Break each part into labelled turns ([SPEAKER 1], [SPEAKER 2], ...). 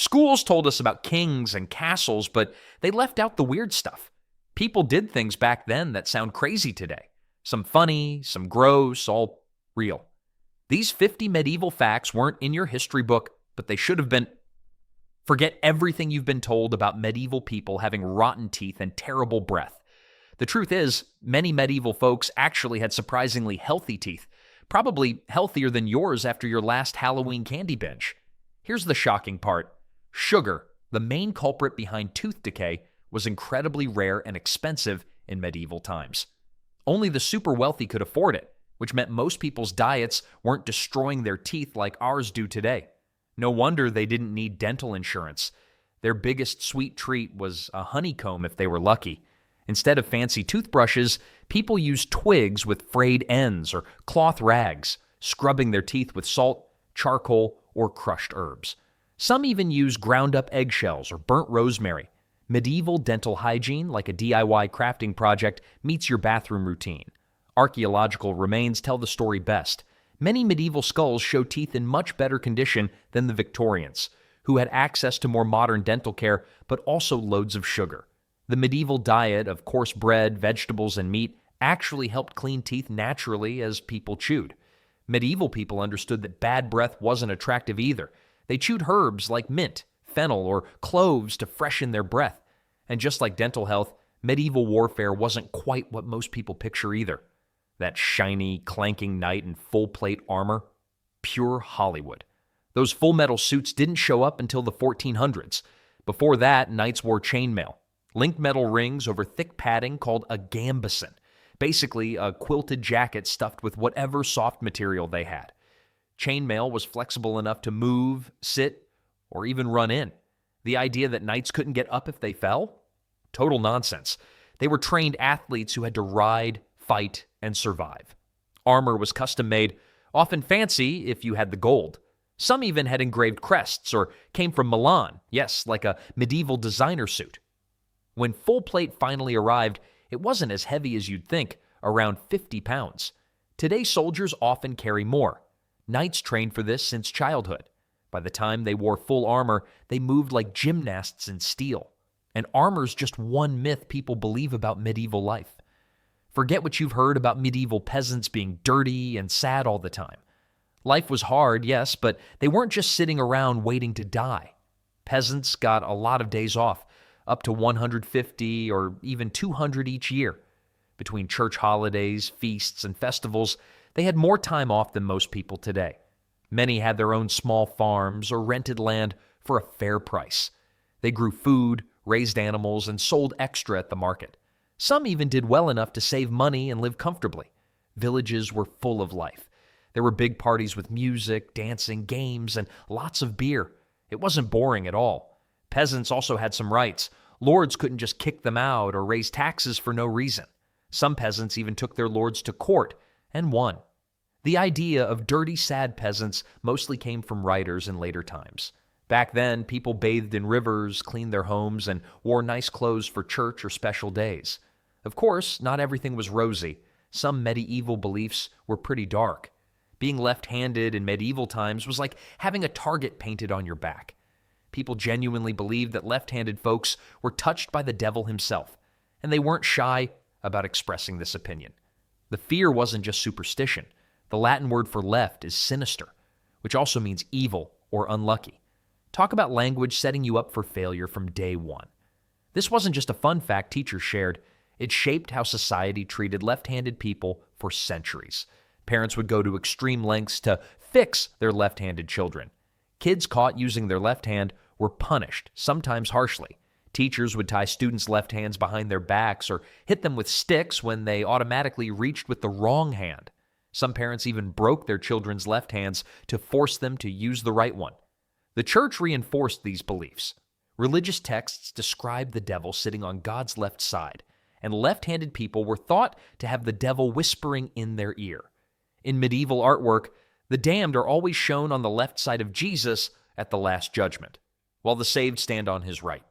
[SPEAKER 1] Schools told us about kings and castles, but they left out the weird stuff. People did things back then that sound crazy today. Some funny, some gross, all real. These 50 medieval facts weren't in your history book, but they should have been. Forget everything you've been told about medieval people having rotten teeth and terrible breath. The truth is, many medieval folks actually had surprisingly healthy teeth, probably healthier than yours after your last Halloween candy binge. Here's the shocking part. Sugar, the main culprit behind tooth decay, was incredibly rare and expensive in medieval times. Only the super wealthy could afford it, which meant most people's diets weren't destroying their teeth like ours do today. No wonder they didn't need dental insurance. Their biggest sweet treat was a honeycomb if they were lucky. Instead of fancy toothbrushes, people used twigs with frayed ends or cloth rags, scrubbing their teeth with salt, charcoal, or crushed herbs. Some even used ground-up eggshells or burnt rosemary. Medieval dental hygiene, like a DIY crafting project, meets your bathroom routine. Archaeological remains tell the story best. Many medieval skulls show teeth in much better condition than the Victorians, who had access to more modern dental care, but also loads of sugar. The medieval diet of coarse bread, vegetables, and meat actually helped clean teeth naturally as people chewed. Medieval people understood that bad breath wasn't attractive either. They chewed herbs like mint, fennel, or cloves to freshen their breath. And just like dental health, medieval warfare wasn't quite what most people picture either. That shiny, clanking knight in full-plate armor? Pure Hollywood. Those full metal suits didn't show up until the 1400s. Before that, knights wore chainmail, linked metal rings over thick padding called a gambeson, basically a quilted jacket stuffed with whatever soft material they had. Chainmail was flexible enough to move, sit, or even run in. The idea that knights couldn't get up if they fell? Total nonsense. They were trained athletes who had to ride, fight, and survive. Armor was custom-made, often fancy if you had the gold. Some even had engraved crests or came from Milan, yes, like a medieval designer suit. When full plate finally arrived, it wasn't as heavy as you'd think, around 50 pounds. Today, soldiers often carry more. Knights trained for this since childhood. By the time they wore full armor, they moved like gymnasts in steel. And armor's just one myth people believe about medieval life. Forget what you've heard about medieval peasants being dirty and sad all the time. Life was hard, yes, but they weren't just sitting around waiting to die. Peasants got a lot of days off, up to 150 or even 200 each year. Between church holidays, feasts, and festivals, they had more time off than most people today. Many had their own small farms or rented land for a fair price. They grew food, raised animals, and sold extra at the market. Some even did well enough to save money and live comfortably. Villages were full of life. There were big parties with music, dancing, games, and lots of beer. It wasn't boring at all. Peasants also had some rights. Lords couldn't just kick them out or raise taxes for no reason. Some peasants even took their lords to court and won. The idea of dirty, sad peasants mostly came from writers in later times. Back then, people bathed in rivers, cleaned their homes, and wore nice clothes for church or special days. Of course, not everything was rosy. Some medieval beliefs were pretty dark. Being left-handed in medieval times was like having a target painted on your back. People genuinely believed that left-handed folks were touched by the devil himself, and they weren't shy about expressing this opinion. The fear wasn't just superstition. The Latin word for left is sinister, which also means evil or unlucky. Talk about language setting you up for failure from day one. This wasn't just a fun fact teachers shared. It shaped how society treated left-handed people for centuries. Parents would go to extreme lengths to fix their left-handed children. Kids caught using their left hand were punished, sometimes harshly. Teachers would tie students' left hands behind their backs or hit them with sticks when they automatically reached with the wrong hand. Some parents even broke their children's left hands to force them to use the right one. The church reinforced these beliefs. Religious texts described the devil sitting on God's left side, and left-handed people were thought to have the devil whispering in their ear. In medieval artwork, the damned are always shown on the left side of Jesus at the Last Judgment, while the saved stand on his right.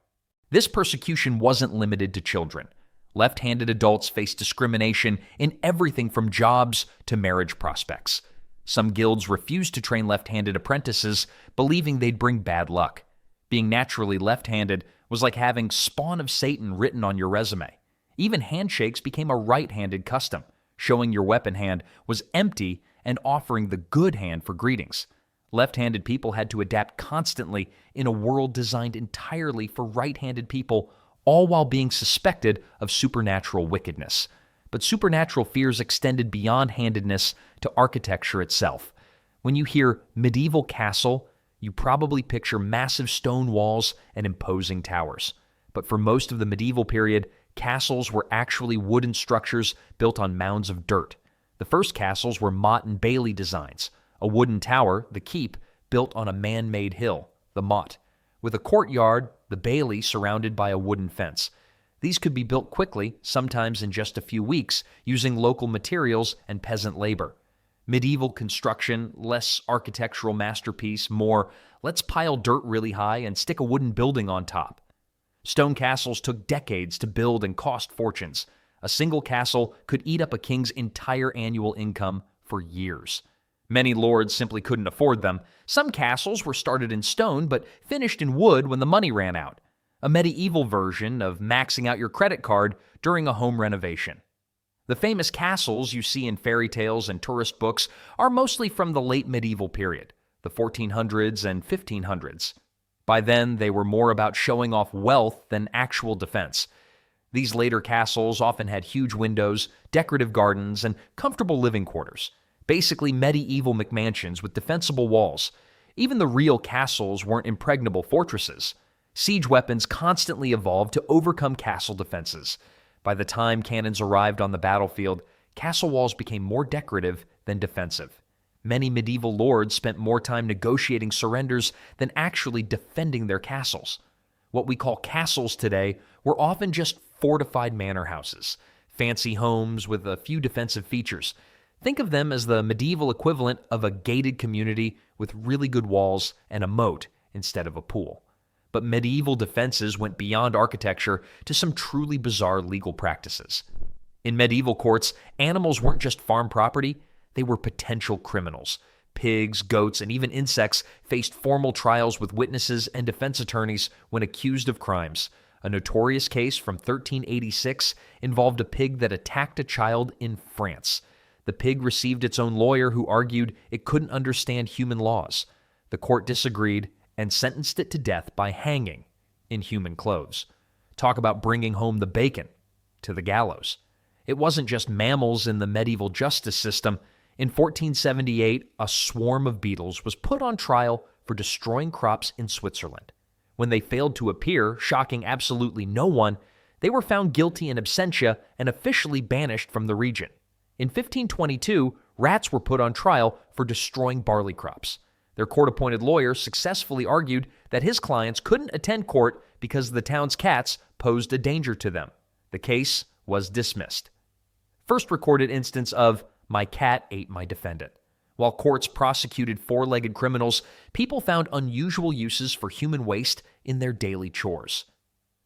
[SPEAKER 1] This persecution wasn't limited to children. Left-handed adults faced discrimination in everything from jobs to marriage prospects. Some guilds refused to train left-handed apprentices, believing they'd bring bad luck. Being naturally left-handed was like having "spawn of Satan" written on your resume. Even handshakes became a right-handed custom, showing your weapon hand was empty and offering the good hand for greetings. Left-handed people had to adapt constantly in a world designed entirely for right-handed people, all while being suspected of supernatural wickedness. But supernatural fears extended beyond handedness to architecture itself. When you hear medieval castle, you probably picture massive stone walls and imposing towers. But for most of the medieval period, castles were actually wooden structures built on mounds of dirt. The first castles were motte and bailey designs, a wooden tower, the keep, built on a man-made hill, the motte, with a courtyard, the bailey, surrounded by a wooden fence. These could be built quickly, sometimes in just a few weeks, using local materials and peasant labor. Medieval construction, less architectural masterpiece, more let's pile dirt really high and stick a wooden building on top. Stone castles took decades to build and cost fortunes. A single castle could eat up a king's entire annual income for years. Many lords simply couldn't afford them. Some castles were started in stone but finished in wood when the money ran out. A medieval version of maxing out your credit card during a home renovation. The famous castles you see in fairy tales and tourist books are mostly from the late medieval period, the 1400s and 1500s. By then, they were more about showing off wealth than actual defense. These later castles often had huge windows, decorative gardens, and comfortable living quarters. Basically medieval McMansions with defensible walls. Even the real castles weren't impregnable fortresses. Siege weapons constantly evolved to overcome castle defenses. By the time cannons arrived on the battlefield, castle walls became more decorative than defensive. Many medieval lords spent more time negotiating surrenders than actually defending their castles. What we call castles today were often just fortified manor houses, fancy homes with a few defensive features. Think of them as the medieval equivalent of a gated community with really good walls and a moat instead of a pool. But medieval defenses went beyond architecture to some truly bizarre legal practices. In medieval courts, animals weren't just farm property, they were potential criminals. Pigs, goats, and even insects faced formal trials with witnesses and defense attorneys when accused of crimes. A notorious case from 1386 involved a pig that attacked a child in France. The pig received its own lawyer who argued it couldn't understand human laws. The court disagreed and sentenced it to death by hanging in human clothes. Talk about bringing home the bacon to the gallows. It wasn't just mammals in the medieval justice system. In 1478, a swarm of beetles was put on trial for destroying crops in Switzerland. When they failed to appear, shocking absolutely no one, they were found guilty in absentia and officially banished from the region. In 1522, rats were put on trial for destroying barley crops. Their court-appointed lawyer successfully argued that his clients couldn't attend court because the town's cats posed a danger to them. The case was dismissed. First recorded instance of "my cat ate my defendant." While courts prosecuted four-legged criminals, people found unusual uses for human waste in their daily chores.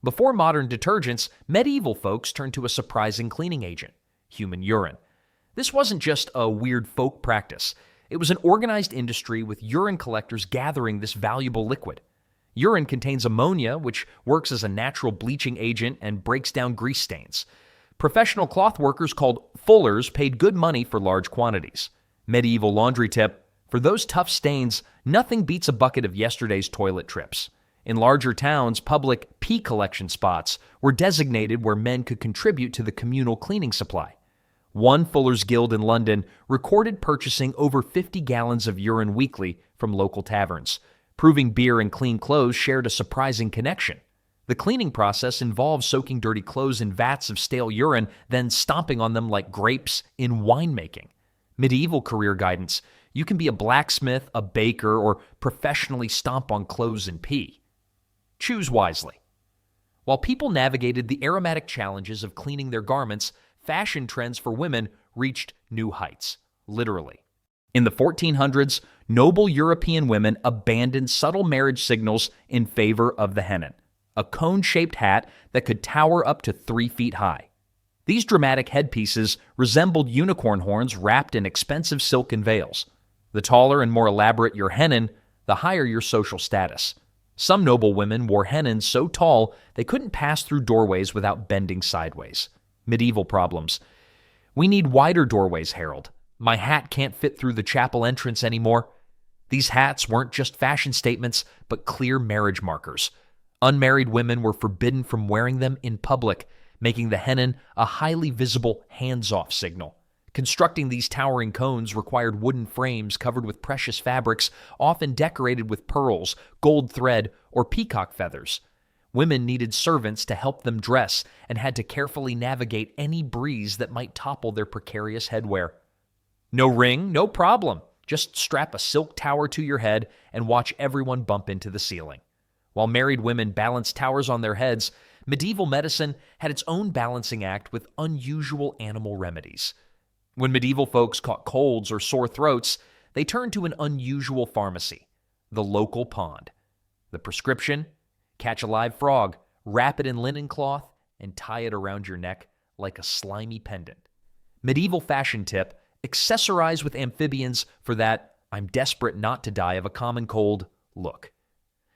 [SPEAKER 1] Before modern detergents, medieval folks turned to a surprising cleaning agent: human urine. This wasn't just a weird folk practice. It was an organized industry with urine collectors gathering this valuable liquid. Urine contains ammonia, which works as a natural bleaching agent and breaks down grease stains. Professional cloth workers called fullers paid good money for large quantities. Medieval laundry tip: for those tough stains, nothing beats a bucket of yesterday's toilet trips. In larger towns, public pee collection spots were designated where men could contribute to the communal cleaning supply. One Fuller's Guild in London recorded purchasing over 50 gallons of urine weekly from local taverns, proving beer and clean clothes shared a surprising connection. The cleaning process involved soaking dirty clothes in vats of stale urine, then stomping on them like grapes in winemaking. Medieval career guidance: you can be a blacksmith, a baker, or professionally stomp on clothes and pee. Choose wisely. While people navigated the aromatic challenges of cleaning their garments, fashion trends for women reached new heights, literally. In the 1400s, noble European women abandoned subtle marriage signals in favor of the hennon, a cone-shaped hat that could tower up to 3 feet high. These dramatic headpieces resembled unicorn horns wrapped in expensive silken veils. The taller and more elaborate your hennon, the higher your social status. Some noble women wore hennons so tall they couldn't pass through doorways without bending sideways. Medieval problems. We need wider doorways, Harold. My hat can't fit through the chapel entrance anymore. These hats weren't just fashion statements, but clear marriage markers. Unmarried women were forbidden from wearing them in public, making the hennon a highly visible hands-off signal. Constructing these towering cones required wooden frames covered with precious fabrics, often decorated with pearls, gold thread, or peacock feathers. Women needed servants to help them dress and had to carefully navigate any breeze that might topple their precarious headwear. No ring, no problem. Just strap a silk tower to your head and watch everyone bump into the ceiling. While married women balanced towers on their heads, medieval medicine had its own balancing act with unusual animal remedies. When medieval folks caught colds or sore throats, they turned to an unusual pharmacy, the local pond. The prescription? Catch a live frog, wrap it in linen cloth, and tie it around your neck like a slimy pendant. Medieval fashion tip: accessorize with amphibians for that "I'm desperate not to die of a common cold" look.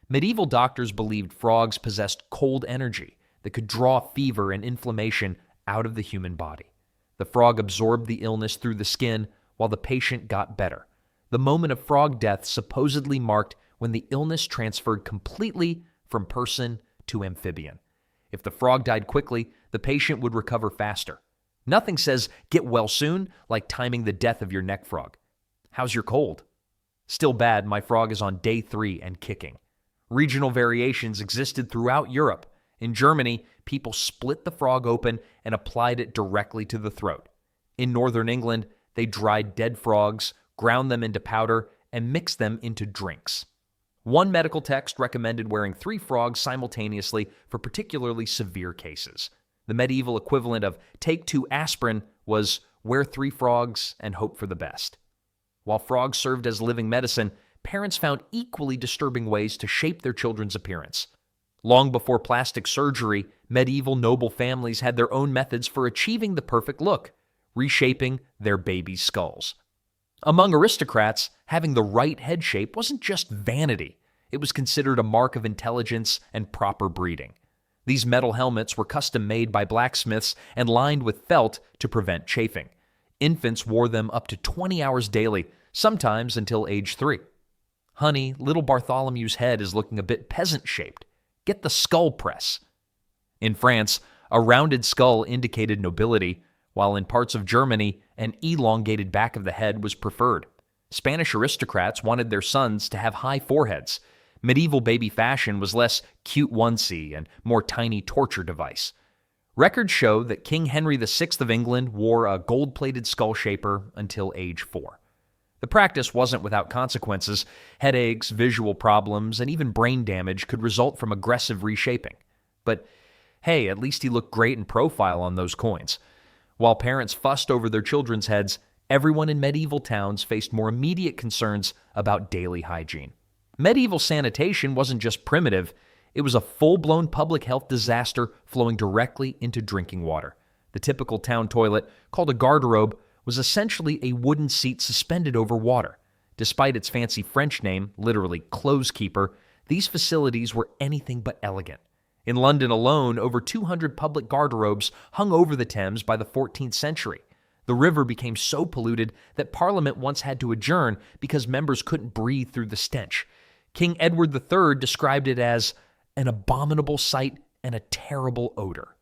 [SPEAKER 1] Medieval doctors believed frogs possessed cold energy that could draw fever and inflammation out of the human body. The frog absorbed the illness through the skin while the patient got better. The moment of frog death supposedly marked when the illness transferred completely from person to amphibian. If the frog died quickly, the patient would recover faster. Nothing says "get well soon" like timing the death of your neck frog. How's your cold? Still bad, my frog is on day 3 and kicking. Regional variations existed throughout Europe. In Germany, people split the frog open and applied it directly to the throat. In northern England, they dried dead frogs, ground them into powder, and mixed them into drinks. One medical text recommended wearing 3 frogs simultaneously for particularly severe cases. The medieval equivalent of "take 2 aspirin" was "wear 3 frogs and hope for the best." While frogs served as living medicine, parents found equally disturbing ways to shape their children's appearance. Long before plastic surgery, medieval noble families had their own methods for achieving the perfect look, reshaping their babies' skulls. Among aristocrats, having the right head shape wasn't just vanity. It was considered a mark of intelligence and proper breeding. These metal helmets were custom made by blacksmiths and lined with felt to prevent chafing. Infants wore them up to 20 hours daily, sometimes until age 3. Honey, little Bartholomew's head is looking a bit peasant-shaped. Get the skull press. In France, a rounded skull indicated nobility, while in parts of Germany, an elongated back of the head was preferred. Spanish aristocrats wanted their sons to have high foreheads. Medieval baby fashion was less cute onesie and more tiny torture device. Records show that King Henry VI of England wore a gold-plated skull shaper until age 4. The practice wasn't without consequences. Headaches, visual problems, and even brain damage could result from aggressive reshaping. But hey, at least he looked great in profile on those coins. While parents fussed over their children's heads, everyone in medieval towns faced more immediate concerns about daily hygiene. Medieval sanitation wasn't just primitive, it was a full-blown public health disaster flowing directly into drinking water. The typical town toilet, called a garderobe, was essentially a wooden seat suspended over water. Despite its fancy French name, literally clothes keeper, these facilities were anything but elegant. In London alone, over 200 public garderobes hung over the Thames by the 14th century. The river became so polluted that Parliament once had to adjourn because members couldn't breathe through the stench. King Edward III described it as an abominable sight and a terrible odor.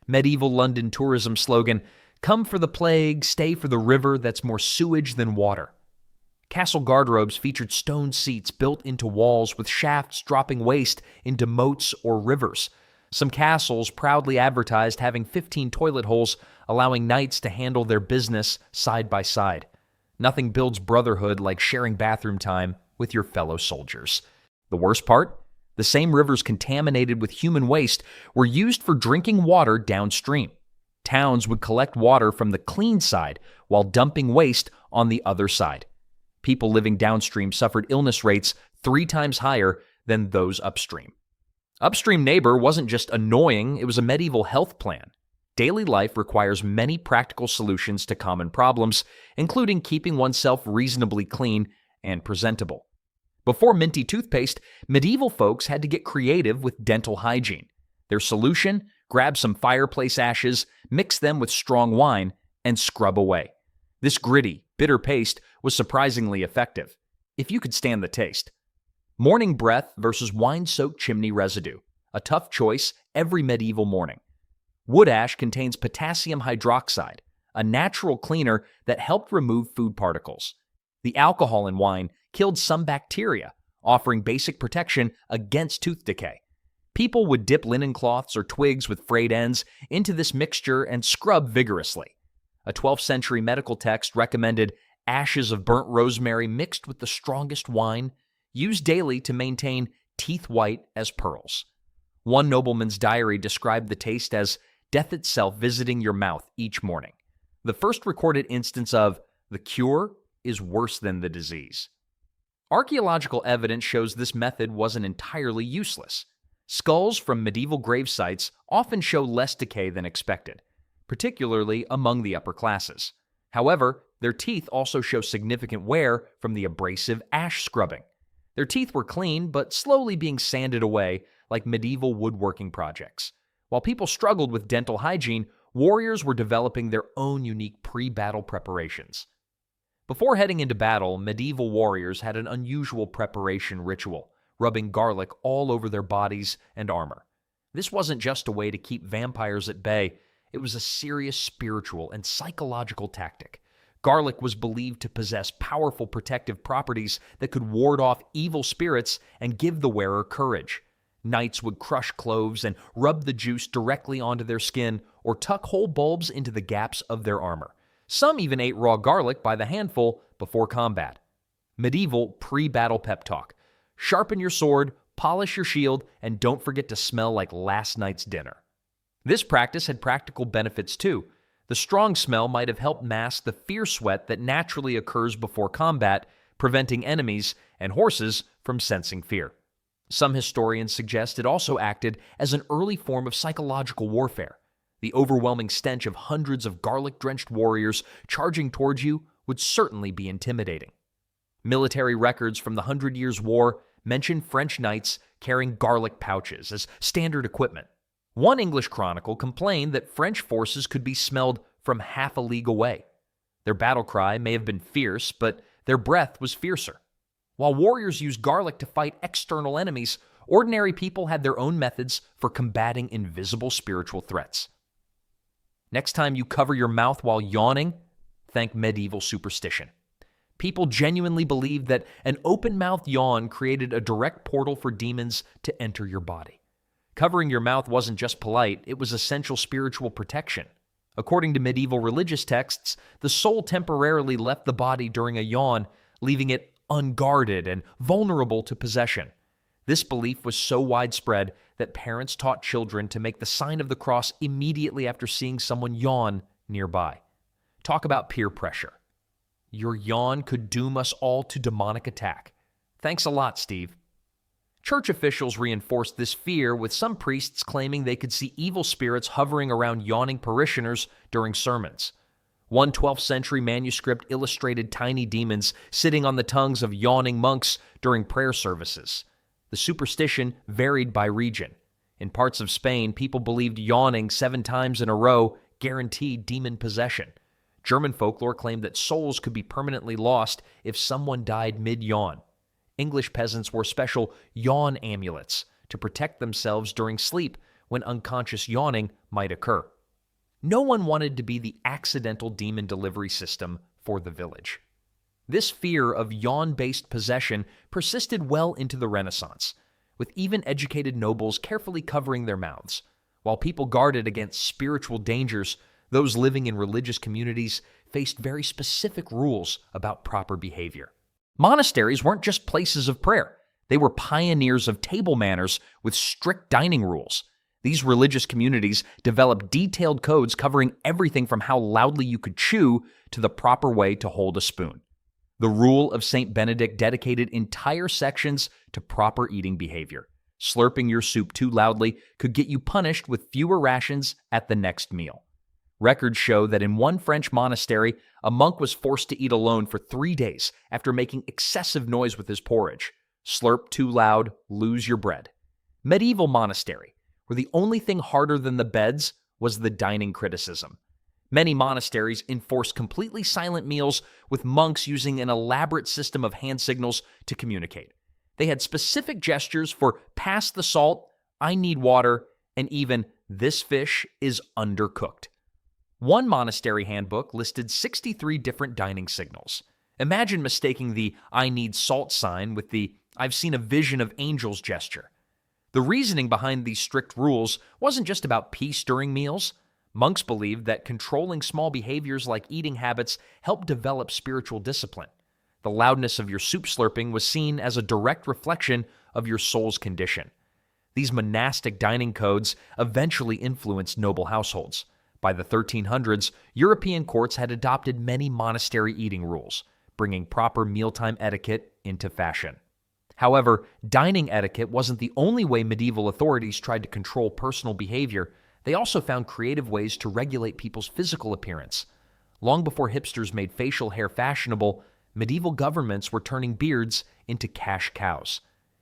[SPEAKER 1] Medieval London tourism slogan: "Come for the plague, stay for the river that's more sewage than water." Castle garderobes featured stone seats built into walls with shafts dropping waste into moats or rivers. Some castles proudly advertised having 15 toilet holes, allowing knights to handle their business side by side. Nothing builds brotherhood like sharing bathroom time with your fellow soldiers. The worst part? The same rivers contaminated with human waste were used for drinking water downstream. Towns would collect water from the clean side while dumping waste on the other side. People living downstream suffered illness rates 3 times higher than those upstream. Upstream neighbor wasn't just annoying, it was a medieval health plan. Daily life requires many practical solutions to common problems, including keeping oneself reasonably clean and presentable. Before minty toothpaste, medieval folks had to get creative with dental hygiene. Their solution? Grab some fireplace ashes, mix them with strong wine, and scrub away. This gritty, bitter paste was surprisingly effective, if you could stand the taste. Morning breath versus wine-soaked chimney residue. A tough choice every medieval morning. Wood ash contains potassium hydroxide, a natural cleaner that helped remove food particles. The alcohol in wine killed some bacteria, offering basic protection against tooth decay. People would dip linen cloths or twigs with frayed ends into this mixture and scrub vigorously. A 12th century medical text recommended ashes of burnt rosemary mixed with the strongest wine, used daily to maintain teeth white as pearls. One nobleman's diary described the taste as death itself visiting your mouth each morning. The first recorded instance of the cure is worse than the disease. Archaeological evidence shows this method wasn't entirely useless. Skulls from medieval grave sites often show less decay than expected, particularly among the upper classes. However, their teeth also show significant wear from the abrasive ash scrubbing. Their teeth were clean, but slowly being sanded away like medieval woodworking projects. While people struggled with dental hygiene, warriors were developing their own unique pre-battle preparations. Before heading into battle, medieval warriors had an unusual preparation ritual, rubbing garlic all over their bodies and armor. This wasn't just a way to keep vampires at bay, it was a serious spiritual and psychological tactic. Garlic was believed to possess powerful protective properties that could ward off evil spirits and give the wearer courage. Knights would crush cloves and rub the juice directly onto their skin or tuck whole bulbs into the gaps of their armor. Some even ate raw garlic by the handful before combat. Medieval pre-battle pep talk. Sharpen your sword, polish your shield, and don't forget to smell like last night's dinner. This practice had practical benefits too. The strong smell might have helped mask the fear sweat that naturally occurs before combat, preventing enemies and horses from sensing fear. Some historians suggest it also acted as an early form of psychological warfare. The overwhelming stench of hundreds of garlic-drenched warriors charging towards you would certainly be intimidating. Military records from the 100 Years' War mention French knights carrying garlic pouches as standard equipment. One English chronicle complained that French forces could be smelled from half a league away. Their battle cry may have been fierce, but their breath was fiercer. While warriors used garlic to fight external enemies, ordinary people had their own methods for combating invisible spiritual threats. Next time you cover your mouth while yawning, thank medieval superstition. People genuinely believed that an open-mouthed yawn created a direct portal for demons to enter your body. Covering your mouth wasn't just polite, it was essential spiritual protection. According to medieval religious texts, the soul temporarily left the body during a yawn, leaving it unguarded and vulnerable to possession. This belief was so widespread that parents taught children to make the sign of the cross immediately after seeing someone yawn nearby. Talk about peer pressure. Your yawn could doom us all to demonic attack. Thanks a lot, Steve. Church officials reinforced this fear, with some priests claiming they could see evil spirits hovering around yawning parishioners during sermons. One 12th century manuscript illustrated tiny demons sitting on the tongues of yawning monks during prayer services. The superstition varied by region. In parts of Spain, people believed yawning 7 times in a row guaranteed demon possession. German folklore claimed that souls could be permanently lost if someone died mid-yawn. English peasants wore special yawn amulets to protect themselves during sleep when unconscious yawning might occur. No one wanted to be the accidental demon delivery system for the village. This fear of yawn-based possession persisted well into the Renaissance, with even educated nobles carefully covering their mouths. While people guarded against spiritual dangers, those living in religious communities faced very specific rules about proper behavior. Monasteries weren't just places of prayer. They were pioneers of table manners with strict dining rules. These religious communities developed detailed codes covering everything from how loudly you could chew to the proper way to hold a spoon. The Rule of St. Benedict dedicated entire sections to proper eating behavior. Slurping your soup too loudly could get you punished with fewer rations at the next meal. Records show that in one French monastery, a monk was forced to eat alone for 3 days after making excessive noise with his porridge. Slurp too loud, lose your bread. Medieval monastery, where the only thing harder than the beds was the dining criticism. Many monasteries enforced completely silent meals, with monks using an elaborate system of hand signals to communicate. They had specific gestures for pass the salt, I need water, and even this fish is undercooked. One monastery handbook listed 63 different dining signals. Imagine mistaking the I need salt sign with the I've seen a vision of angels gesture. The reasoning behind these strict rules wasn't just about peace during meals. Monks believed that controlling small behaviors like eating habits helped develop spiritual discipline. The loudness of your soup slurping was seen as a direct reflection of your soul's condition. These monastic dining codes eventually influenced noble households. By the 1300s, European courts had adopted many monastery eating rules, bringing proper mealtime etiquette into fashion. However, dining etiquette wasn't the only way medieval authorities tried to control personal behavior. They also found creative ways to regulate people's physical appearance. Long before hipsters made facial hair fashionable, medieval governments were turning beards into cash cows.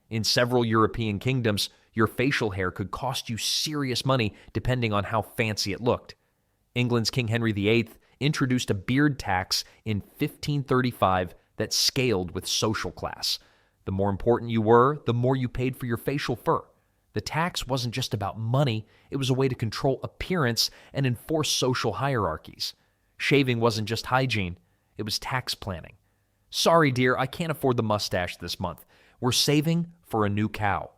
[SPEAKER 1] In several European kingdoms, your facial hair could cost you serious money depending on how fancy it looked. England's King Henry VIII introduced a beard tax in 1535 that scaled with social class. The more important you were, the more you paid for your facial fur. The tax wasn't just about money, it was a way to control appearance and enforce social hierarchies. Shaving wasn't just hygiene, it was tax planning. Sorry, dear, I can't afford the mustache this month. We're saving for a new cow.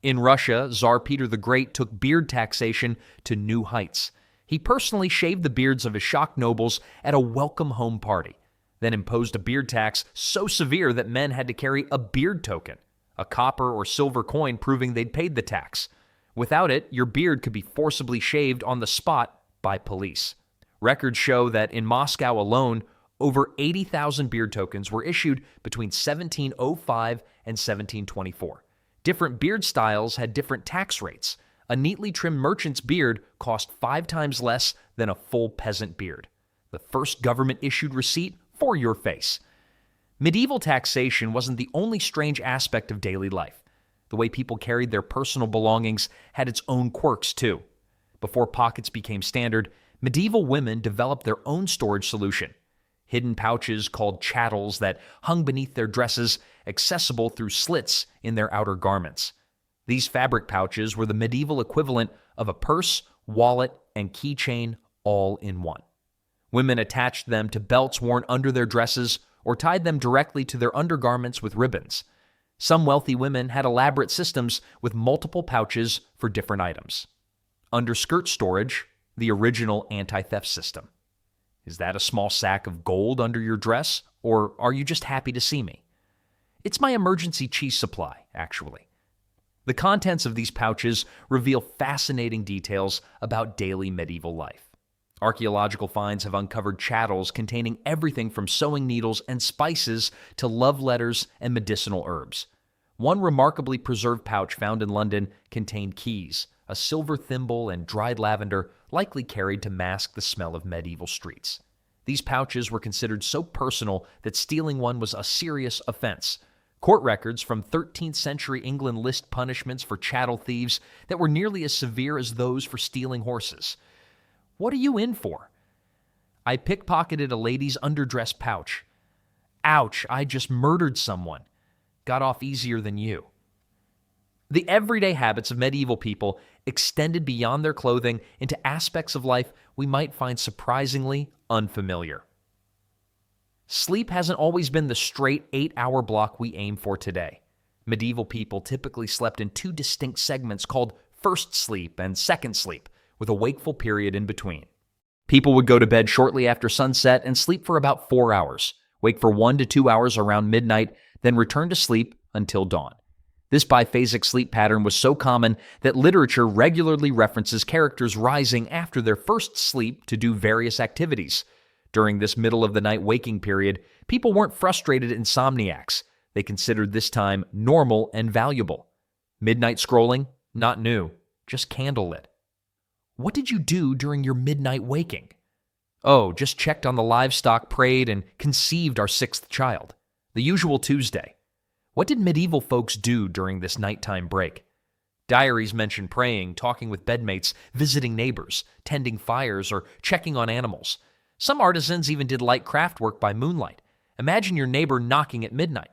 [SPEAKER 1] In Russia, Tsar Peter the Great took beard taxation to new heights. He personally shaved the beards of his shock nobles at a welcome home party, then imposed a beard tax so severe that men had to carry a beard token, a copper or silver coin proving they'd paid the tax. Without it, your beard could be forcibly shaved on the spot by police. Records show that in Moscow alone, over 80,000 beard tokens were issued between 1705 and 1724. Different beard styles had different tax rates. A neatly trimmed merchant's beard cost 5 times less than a full peasant beard. The first government-issued receipt for your face. Medieval taxation wasn't the only strange aspect of daily life. The way people carried their personal belongings had its own quirks, too. Before pockets became standard, medieval women developed their own storage solution. Hidden pouches called chattels that hung beneath their dresses, accessible through slits in their outer garments. These fabric pouches were the medieval equivalent of a purse, wallet, and keychain all in one. Women attached them to belts worn under their dresses or tied them directly to their undergarments with ribbons. Some wealthy women had elaborate systems with multiple pouches for different items. Underskirt storage, the original anti-theft system. Is that a small sack of gold under your dress, or are you just happy to see me? It's my emergency cheese supply, actually. The contents of these pouches reveal fascinating details about daily medieval life. Archaeological finds have uncovered chattels containing everything from sewing needles and spices to love letters and medicinal herbs. One remarkably preserved pouch found in London contained keys, a silver thimble, and dried lavender, likely carried to mask the smell of medieval streets. These pouches were considered so personal that stealing one was a serious offense. Court records from 13th century England list punishments for chattel thieves that were nearly as severe as those for stealing horses. What are you in for? I pickpocketed a lady's underdress pouch. Ouch, I just murdered someone. Got off easier than you. The everyday habits of medieval people extended beyond their clothing into aspects of life we might find surprisingly unfamiliar. Sleep hasn't always been the straight 8-hour block we aim for today. Medieval people typically slept in 2 distinct segments called first sleep and second sleep, with a wakeful period in between. People would go to bed shortly after sunset and sleep for about 4 hours, wake for 1 to 2 hours around midnight, then return to sleep until dawn. This biphasic sleep pattern was so common that literature regularly references characters rising after their first sleep to do various activities. During this middle-of-the-night waking period, people weren't frustrated insomniacs. They considered this time normal and valuable. Midnight scrolling? Not new, just candlelit. What did you do during your midnight waking? Oh, just checked on the livestock, prayed, and conceived our 6th child. The usual Tuesday. What did medieval folks do during this nighttime break? Diaries mention praying, talking with bedmates, visiting neighbors, tending fires, or checking on animals. Some artisans even did light craft work by moonlight. Imagine your neighbor knocking at midnight.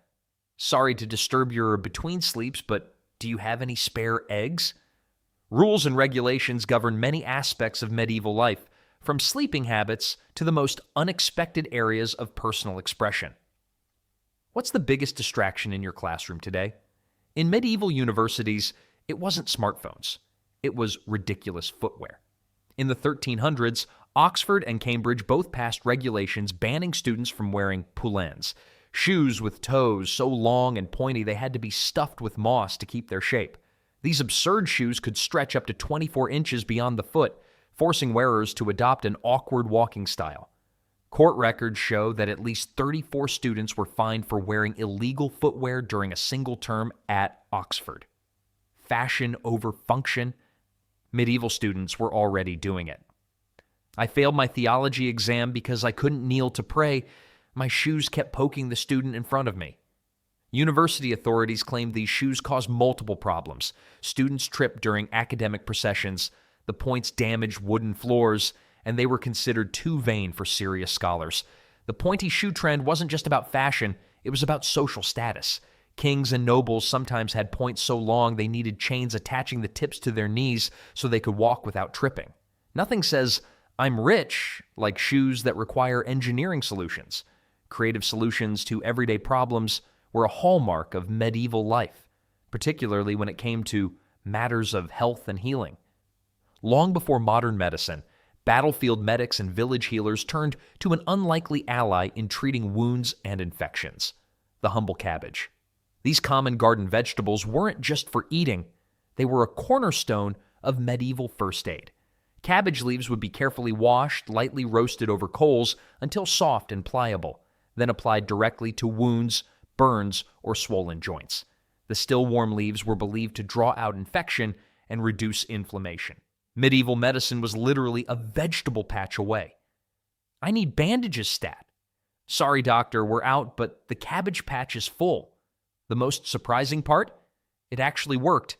[SPEAKER 1] Sorry to disturb your between sleeps, but do you have any spare eggs? Rules and regulations govern many aspects of medieval life, from sleeping habits to the most unexpected areas of personal expression. What's the biggest distraction in your classroom today? In medieval universities, it wasn't smartphones. It was ridiculous footwear. In the 1300s, Oxford and Cambridge both passed regulations banning students from wearing poulins, shoes with toes so long and pointy they had to be stuffed with moss to keep their shape. These absurd shoes could stretch up to 24 inches beyond the foot, forcing wearers to adopt an awkward walking style. Court records show that at least 34 students were fined for wearing illegal footwear during a single term at Oxford. Fashion over function? Medieval students were already doing it. I failed my theology exam because I couldn't kneel to pray. My shoes kept poking the student in front of me. University authorities claimed these shoes caused multiple problems. Students tripped during academic processions, the points damaged wooden floors, and they were considered too vain for serious scholars. The pointy shoe trend wasn't just about fashion, it was about social status. Kings and nobles sometimes had points so long they needed chains attaching the tips to their knees so they could walk without tripping. Nothing says, "I'm rich," like shoes that require engineering solutions. Creative solutions to everyday problems were a hallmark of medieval life, particularly when it came to matters of health and healing. Long before modern medicine, battlefield medics and village healers turned to an unlikely ally in treating wounds and infections: the humble cabbage. These common garden vegetables weren't just for eating, they were a cornerstone of medieval first aid. Cabbage leaves would be carefully washed, lightly roasted over coals until soft and pliable, then applied directly to wounds, burns, or swollen joints. The still warm leaves were believed to draw out infection and reduce inflammation. Medieval medicine was literally a vegetable patch away. "I need bandages, stat." "Sorry, doctor, we're out, but the cabbage patch is full." The most surprising part? It actually worked.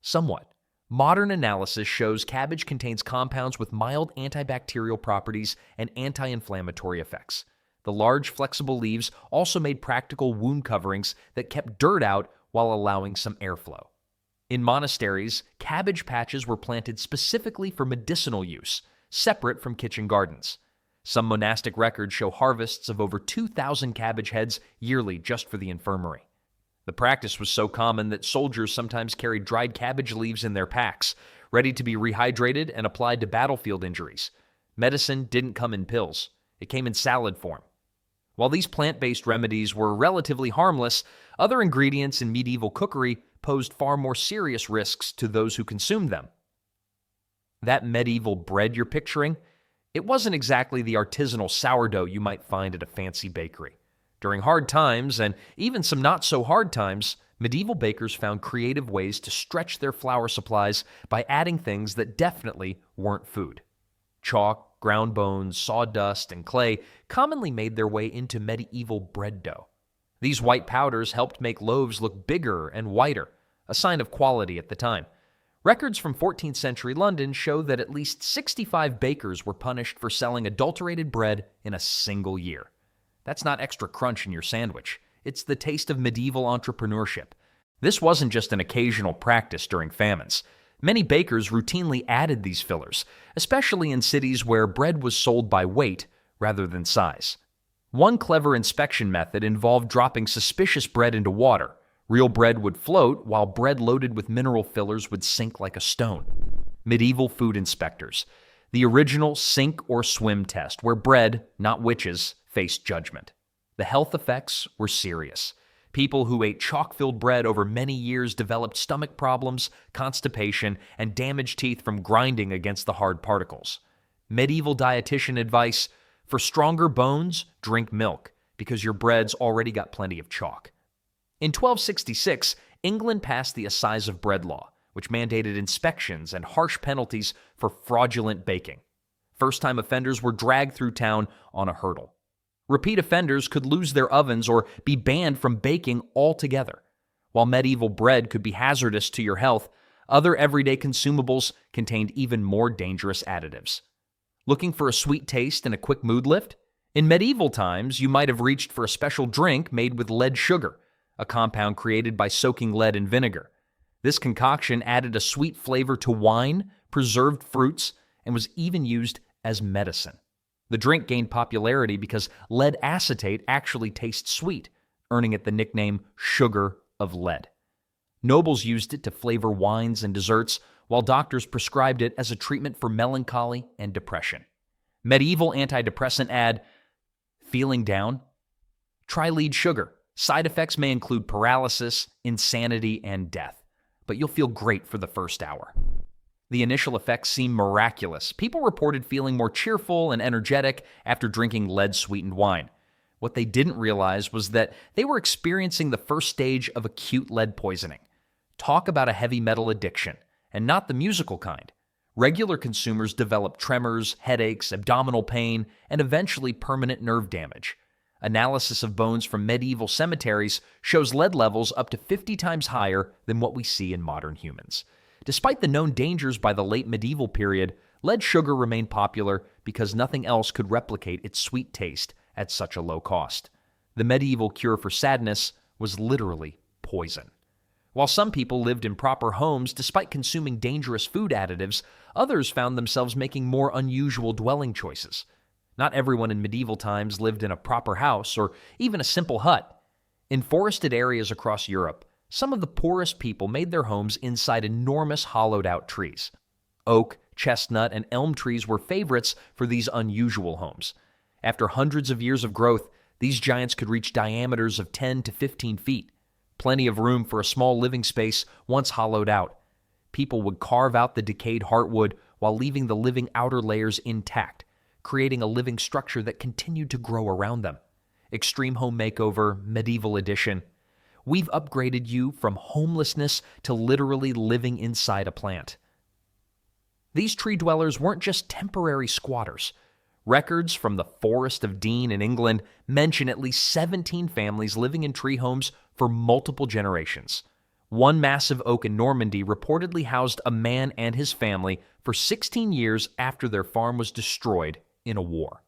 [SPEAKER 1] Somewhat. Modern analysis shows cabbage contains compounds with mild antibacterial properties and anti-inflammatory effects. The large, flexible leaves also made practical wound coverings that kept dirt out while allowing some airflow. In monasteries, cabbage patches were planted specifically for medicinal use, separate from kitchen gardens. Some monastic records show harvests of over 2,000 cabbage heads yearly just for the infirmary. The practice was so common that soldiers sometimes carried dried cabbage leaves in their packs, ready to be rehydrated and applied to battlefield injuries. Medicine didn't come in pills. It came in salad form. While these plant-based remedies were relatively harmless, other ingredients in medieval cookery posed far more serious risks to those who consumed them. That medieval bread you're picturing, it wasn't exactly the artisanal sourdough you might find at a fancy bakery. During hard times, and even some not-so-hard times, medieval bakers found creative ways to stretch their flour supplies by adding things that definitely weren't food. Chalk, ground bones, sawdust, and clay commonly made their way into medieval bread dough. These white powders helped make loaves look bigger and whiter, a sign of quality at the time. Records from 14th century London show that at least 65 bakers were punished for selling adulterated bread in a single year. That's not extra crunch in your sandwich. It's the taste of medieval entrepreneurship. This wasn't just an occasional practice during famines. Many bakers routinely added these fillers, especially in cities where bread was sold by weight rather than size. One clever inspection method involved dropping suspicious bread into water. Real bread would float, while bread loaded with mineral fillers would sink like a stone. Medieval food inspectors. The original sink or swim test, where bread, not witches, faced judgment. The health effects were serious. People who ate chalk-filled bread over many years developed stomach problems, constipation, and damaged teeth from grinding against the hard particles. Medieval dietitian advice: for stronger bones, drink milk, because your bread's already got plenty of chalk. In 1266, England passed the Assize of Bread Law, which mandated inspections and harsh penalties for fraudulent baking. First-time offenders were dragged through town on a hurdle. Repeat offenders could lose their ovens or be banned from baking altogether. While medieval bread could be hazardous to your health, other everyday consumables contained even more dangerous additives. Looking for a sweet taste and a quick mood lift? In medieval times, you might have reached for a special drink made with lead sugar, a compound created by soaking lead in vinegar. This concoction added a sweet flavor to wine, preserved fruits, and was even used as medicine. The drink gained popularity because lead acetate actually tastes sweet, earning it the nickname sugar of lead. Nobles used it to flavor wines and desserts, while doctors prescribed it as a treatment for melancholy and depression. Medieval antidepressant ad, feeling down? Try lead sugar. Side effects may include paralysis, insanity, and death, but you'll feel great for the first hour. The initial effects seem miraculous. People reported feeling more cheerful and energetic after drinking lead-sweetened wine. What they didn't realize was that they were experiencing the first stage of acute lead poisoning. Talk about a heavy metal addiction, and not the musical kind. Regular consumers developed tremors, headaches, abdominal pain, and eventually permanent nerve damage. Analysis of bones from medieval cemeteries shows lead levels up to 50 times higher than what we see in modern humans. Despite the known dangers by the late medieval period, lead sugar remained popular because nothing else could replicate its sweet taste at such a low cost. The medieval cure for sadness was literally poison. While some people lived in proper homes despite consuming dangerous food additives, others found themselves making more unusual dwelling choices. Not everyone in medieval times lived in a proper house or even a simple hut. In forested areas across Europe, some of the poorest people made their homes inside enormous hollowed-out trees. Oak, chestnut, and elm trees were favorites for these unusual homes. After hundreds of years of growth, these giants could reach diameters of 10 to 15 feet. Plenty of room for a small living space once hollowed out. People would carve out the decayed heartwood while leaving the living outer layers intact, creating a living structure that continued to grow around them. Extreme Home Makeover, Medieval Edition. We've upgraded you from homelessness to literally living inside a plant. These tree dwellers weren't just temporary squatters. Records from the Forest of Dean in England mention at least 17 families living in tree homes for multiple generations. One massive oak in Normandy reportedly housed a man and his family for 16 years after their farm was destroyed in a war.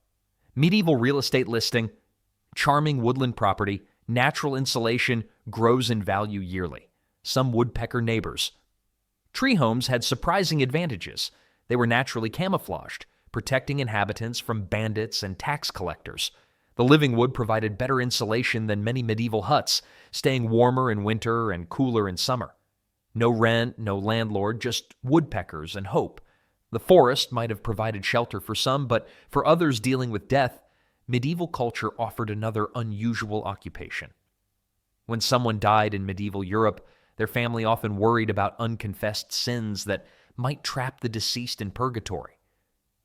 [SPEAKER 1] Medieval real estate listing, charming woodland property, natural insulation grows in value yearly. Some woodpecker neighbors. Tree homes had surprising advantages. They were naturally camouflaged, protecting inhabitants from bandits and tax collectors. The living wood provided better insulation than many medieval huts, staying warmer in winter and cooler in summer. No rent, no landlord, just woodpeckers and hope. The forest might have provided shelter for some, but for others dealing with death, medieval culture offered another unusual occupation. When someone died in medieval Europe, their family often worried about unconfessed sins that might trap the deceased in purgatory.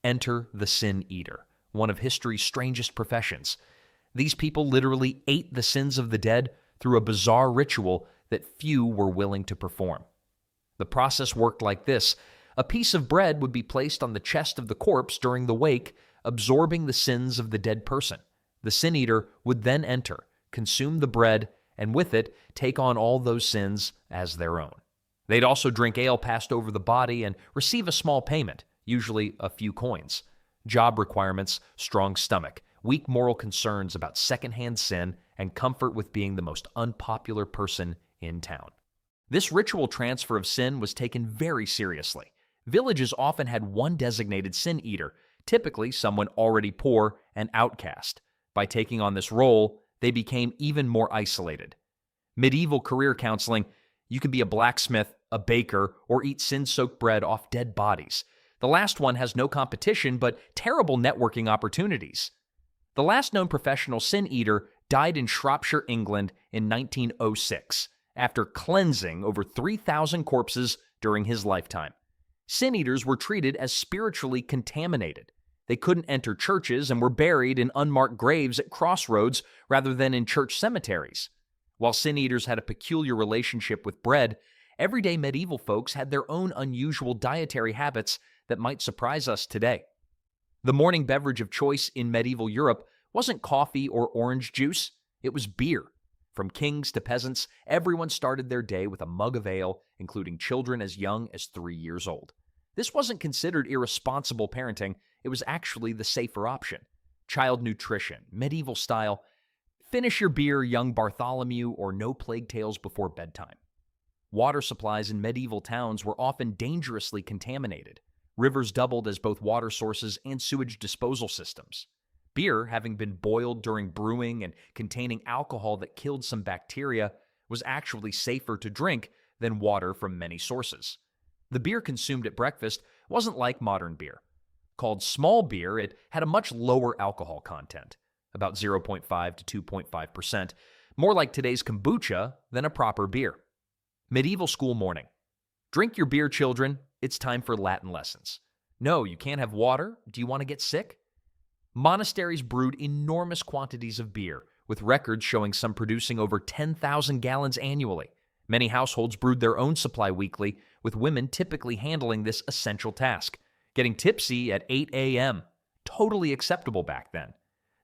[SPEAKER 1] Enter the sineater, one of history's strangest professions. These people literally ate the sins of the dead through a bizarre ritual that few were willing to perform. The process worked like this. A piece of bread would be placed on the chest of the corpse during the wake, absorbing the sins of the dead person. The sineater would then enter, consume the bread, and with it, take on all those sins as their own. They'd also drink ale passed over the body and receive a small payment, usually a few coins. Job requirements, strong stomach, weak moral concerns about secondhand sin, and comfort with being the most unpopular person in town. This ritual transfer of sin was taken very seriously. Villages often had one designated sin eater, typically someone already poor and outcast. By taking on this role, they became even more isolated. Medieval career counseling, you could be a blacksmith, a baker, or eat sin-soaked bread off dead bodies. The last one has no competition, but terrible networking opportunities. The last known professional sin eater died in Shropshire, England in 1906, after cleansing over 3,000 corpses during his lifetime. Sin eaters were treated as spiritually contaminated. They couldn't enter churches and were buried in unmarked graves at crossroads rather than in church cemeteries. While sin eaters had a peculiar relationship with bread, everyday medieval folks had their own unusual dietary habits that might surprise us today. The morning beverage of choice in medieval Europe wasn't coffee or orange juice, it was beer. From kings to peasants, everyone started their day with a mug of ale, including children as young as 3 years old. This wasn't considered irresponsible parenting, it was actually the safer option. Child nutrition, medieval style, finish your beer, young Bartholomew, or no plague tales before bedtime. Water supplies in medieval towns were often dangerously contaminated. Rivers doubled as both water sources and sewage disposal systems. Beer, having been boiled during brewing and containing alcohol that killed some bacteria, was actually safer to drink than water from many sources. The beer consumed at breakfast wasn't like modern beer. Called small beer, it had a much lower alcohol content, about 0.5 to 2.5%, more like today's kombucha than a proper beer. Medieval school morning. Drink your beer, children. It's time for Latin lessons. No, you can't have water. Do you want to get sick? Monasteries brewed enormous quantities of beer, with records showing some producing over 10,000 gallons annually. Many households brewed their own supply weekly, with women typically handling this essential task. Getting tipsy at 8 a.m. Totally acceptable back then.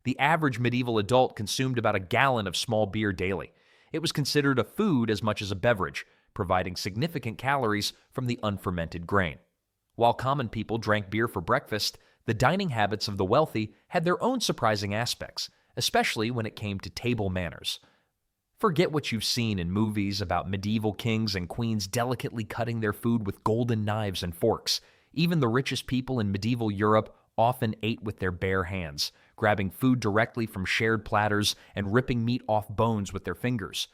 [SPEAKER 1] The average medieval adult consumed about a gallon of small beer daily. It was considered a food as much as a beverage, providing significant calories from the unfermented grain. While common people drank beer for breakfast, the dining habits of the wealthy had their own surprising aspects, especially when it came to table manners. Forget what you've seen in movies about medieval kings and queens delicately cutting their food with golden knives and forks. Even the richest people in medieval Europe often ate with their bare hands, grabbing food directly from shared platters and ripping meat off bones with their fingers.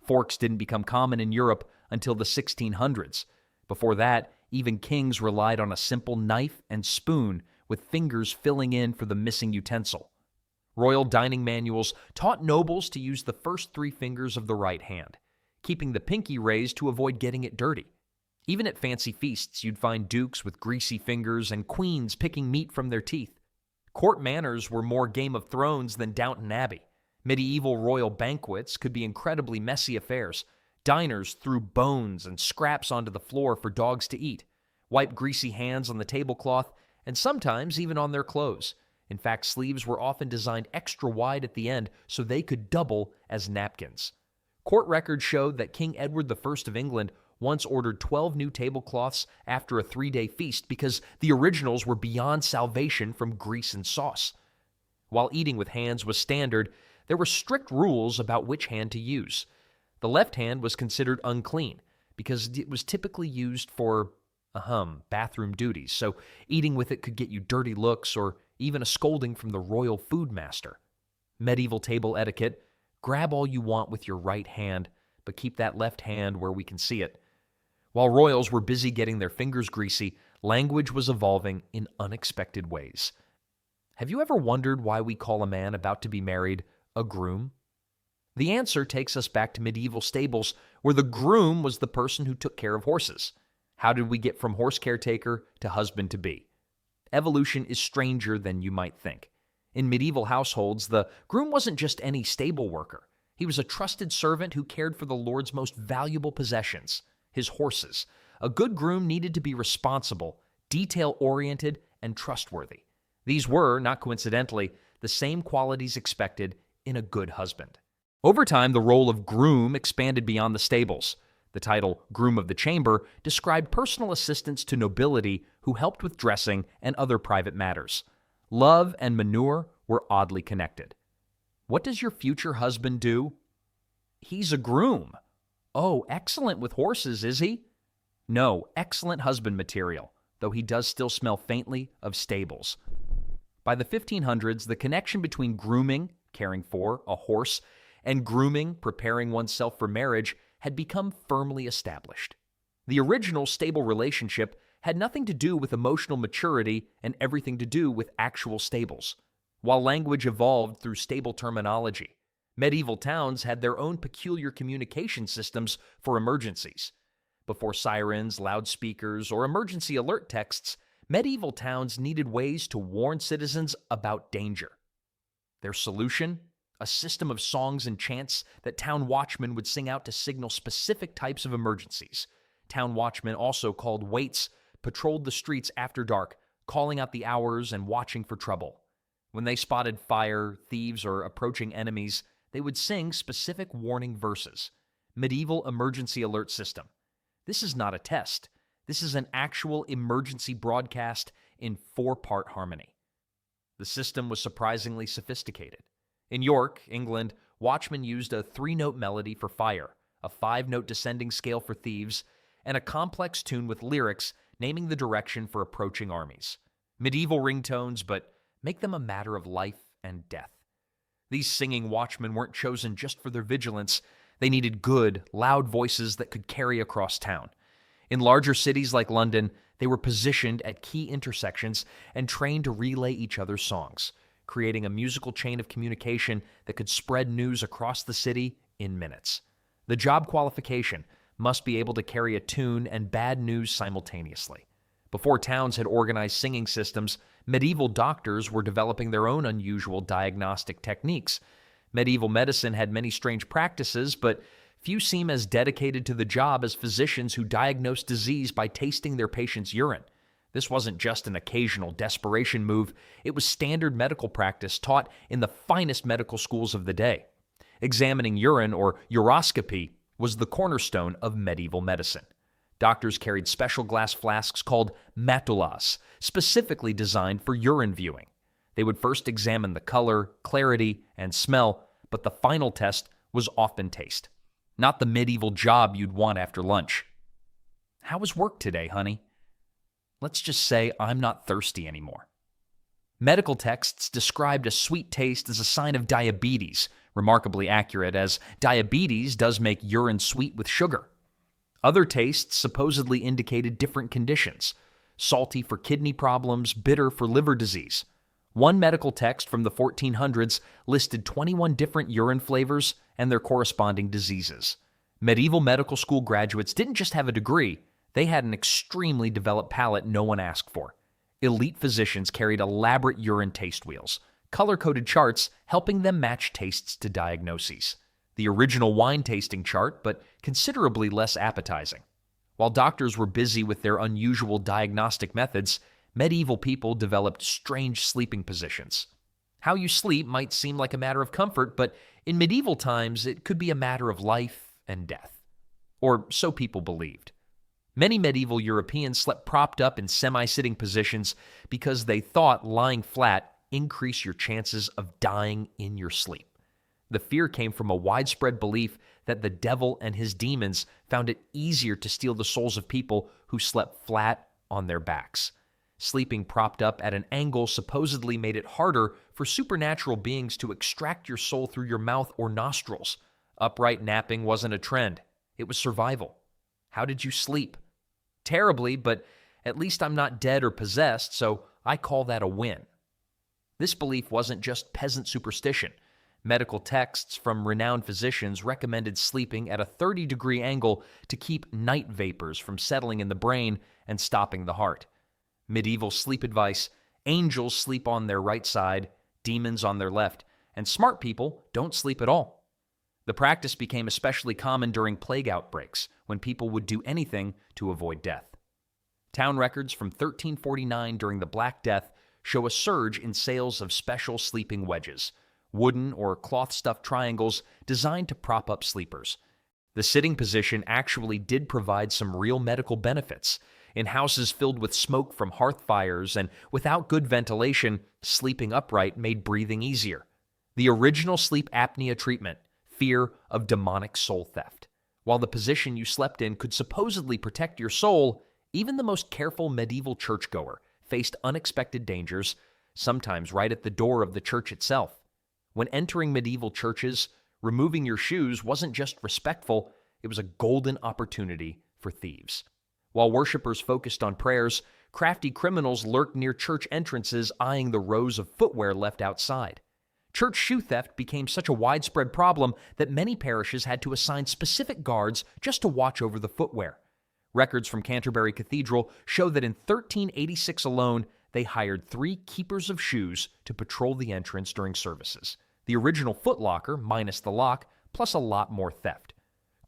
[SPEAKER 1] Forks didn't become common in Europe until the 1600s. Before that, even kings relied on a simple knife and spoon with fingers filling in for the missing utensil. Royal dining manuals taught nobles to use the first 3 fingers of the right hand, keeping the pinky raised to avoid getting it dirty. Even at fancy feasts, you'd find dukes with greasy fingers and queens picking meat from their teeth. Court manners were more Game of Thrones than Downton Abbey. Medieval royal banquets could be incredibly messy affairs. Diners threw bones and scraps onto the floor for dogs to eat, wiped greasy hands on the tablecloth, and sometimes even on their clothes. In fact, sleeves were often designed extra wide at the end so they could double as napkins. Court records showed that King Edward I of England once ordered 12 new tablecloths after a 3-day feast because the originals were beyond salvation from grease and sauce. While eating with hands was standard, there were strict rules about which hand to use. The left hand was considered unclean because it was typically used for, bathroom duties, so eating with it could get you dirty looks or even a scolding from the royal food master. Medieval table etiquette: grab all you want with your right hand, but keep that left hand where we can see it. While royals were busy getting their fingers greasy, language was evolving in unexpected ways. Have you ever wondered why we call a man about to be married a groom? The answer takes us back to medieval stables, where the groom was the person who took care of horses. How did we get from horse caretaker to husband-to-be? Evolution is stranger than you might think. In medieval households, the groom wasn't just any stable worker. He was a trusted servant who cared for the lord's most valuable possessions, his horses. A good groom needed to be responsible, detail-oriented, and trustworthy. These were, not coincidentally, the same qualities expected in a good husband. Over time, the role of groom expanded beyond the stables. The title Groom of the Chamber described personal assistants to nobility who helped with dressing and other private matters. Love and manure were oddly connected. What does your future husband do? He's a groom. Oh, excellent with horses, is he? No, excellent husband material, though he does still smell faintly of stables. By the 1500s, the connection between grooming, caring for a horse, and grooming, preparing oneself for marriage, had become firmly established. The original stable relationship had nothing to do with emotional maturity and everything to do with actual stables. While language evolved through stable terminology, medieval towns had their own peculiar communication systems for emergencies. Before sirens, loudspeakers, or emergency alert texts, medieval towns needed ways to warn citizens about danger. Their solution? A system of songs and chants that town watchmen would sing out to signal specific types of emergencies. Town watchmen, also called waits, patrolled the streets after dark, calling out the hours and watching for trouble. When they spotted fire, thieves, or approaching enemies, they would sing specific warning verses. Medieval emergency alert system. This is not a test. This is an actual emergency broadcast in 4-part harmony. The system was surprisingly sophisticated. In York, England, watchmen used a 3-note melody for fire, a 5-note descending scale for thieves, and a complex tune with lyrics naming the direction for approaching armies. Medieval ringtones, but make them a matter of life and death. These singing watchmen weren't chosen just for their vigilance. They needed good, loud voices that could carry across town. In larger cities like London, they were positioned at key intersections and trained to relay each other's songs, creating a musical chain of communication that could spread news across the city in minutes. The job qualification must be able to carry a tune and bad news simultaneously. Before towns had organized singing systems, medieval doctors were developing their own unusual diagnostic techniques. Medieval medicine had many strange practices, but few seem as dedicated to the job as physicians who diagnosed disease by tasting their patient's urine. This wasn't just an occasional desperation move, it was standard medical practice taught in the finest medical schools of the day. Examining urine, or uroscopy, was the cornerstone of medieval medicine. Doctors carried special glass flasks called matulas, specifically designed for urine viewing. They would first examine the color, clarity, and smell, but the final test was often taste. Not the medieval job you'd want after lunch. How was work today, honey? Let's just say I'm not thirsty anymore. Medical texts described a sweet taste as a sign of diabetes, remarkably accurate, as diabetes does make urine sweet with sugar. Other tastes supposedly indicated different conditions: salty for kidney problems, bitter for liver disease. One medical text from the 1400s listed 21 different urine flavors and their corresponding diseases. Medieval medical school graduates didn't just have a degree, they had an extremely developed palate no one asked for. Elite physicians carried elaborate urine taste wheels, color-coded charts helping them match tastes to diagnoses. The original wine tasting chart, but considerably less appetizing. While doctors were busy with their unusual diagnostic methods, medieval people developed strange sleeping positions. How you sleep might seem like a matter of comfort, but in medieval times it could be a matter of life and death. Or so people believed. Many medieval Europeans slept propped up in semi-sitting positions because they thought lying flat increased your chances of dying in your sleep. The fear came from a widespread belief that the devil and his demons found it easier to steal the souls of people who slept flat on their backs. Sleeping propped up at an angle supposedly made it harder for supernatural beings to extract your soul through your mouth or nostrils. Upright napping wasn't a trend. It was survival. How did you sleep? Terribly, but at least I'm not dead or possessed, so I call that a win. This belief wasn't just peasant superstition. Medical texts from renowned physicians recommended sleeping at a 30-degree angle to keep night vapors from settling in the brain and stopping the heart. Medieval sleep advice: angels sleep on their right side, demons on their left, and smart people don't sleep at all. The practice became especially common during plague outbreaks, when people would do anything to avoid death. Town records from 1349 during the Black Death show a surge in sales of special sleeping wedges, wooden or cloth-stuffed triangles designed to prop up sleepers. The sitting position actually did provide some real medical benefits. In houses filled with smoke from hearth fires and without good ventilation, sleeping upright made breathing easier. The original sleep apnea treatment: fear of demonic soul theft. While the position you slept in could supposedly protect your soul, even the most careful medieval churchgoer faced unexpected dangers, sometimes right at the door of the church itself. When entering medieval churches, removing your shoes wasn't just respectful, it was a golden opportunity for thieves. While worshippers focused on prayers, crafty criminals lurked near church entrances, eyeing the rows of footwear left outside. Church shoe theft became such a widespread problem that many parishes had to assign specific guards just to watch over the footwear. Records from Canterbury Cathedral show that in 1386 alone, they hired 3 keepers of shoes to patrol the entrance during services. The original footlocker, minus the lock, plus a lot more theft.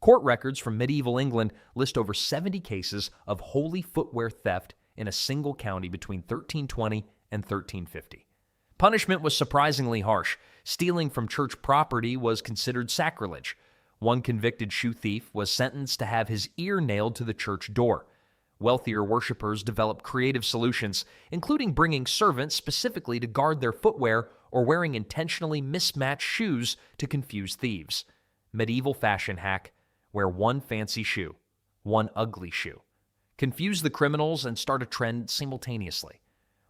[SPEAKER 1] Court records from medieval England list over 70 cases of holy footwear theft in a single county between 1320 and 1350. Punishment was surprisingly harsh. Stealing from church property was considered sacrilege. One convicted shoe thief was sentenced to have his ear nailed to the church door. Wealthier worshippers developed creative solutions, including bringing servants specifically to guard their footwear or wearing intentionally mismatched shoes to confuse thieves. Medieval fashion hack: wear one fancy shoe, one ugly shoe. Confuse the criminals and start a trend simultaneously.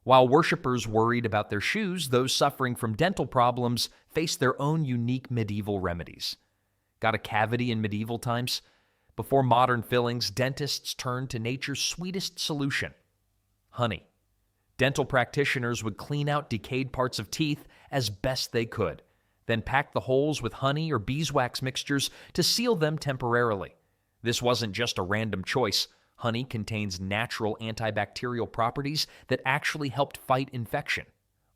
[SPEAKER 1] While worshippers worried about their shoes, those suffering from dental problems faced their own unique medieval remedies. Got a cavity in medieval times? Before modern fillings, dentists turned to nature's sweetest solution: honey. Dental practitioners would clean out decayed parts of teeth as best they could, then pack the holes with honey or beeswax mixtures to seal them temporarily. This wasn't just a random choice. Honey contains natural antibacterial properties that actually helped fight infection.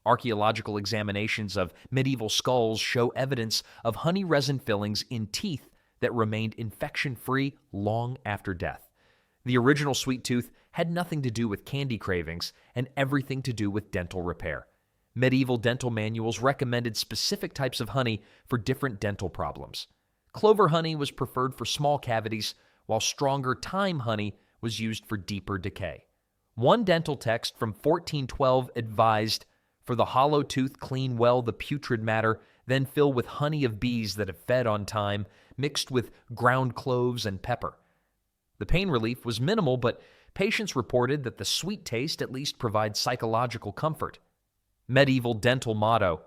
[SPEAKER 1] Archaeological examinations of medieval skulls show evidence of honey resin fillings in teeth that remained infection-free long after death. The original sweet tooth had nothing to do with candy cravings and everything to do with dental repair. Medieval dental manuals recommended specific types of honey for different dental problems. Clover honey was preferred for small cavities, while stronger thyme honey was used for deeper decay. One dental text from 1412 advised, "For the hollow tooth clean well the putrid matter, then fill with honey of bees that have fed on thyme, mixed with ground cloves and pepper." The pain relief was minimal, but patients reported that the sweet taste at least provides psychological comfort. Medieval dental motto: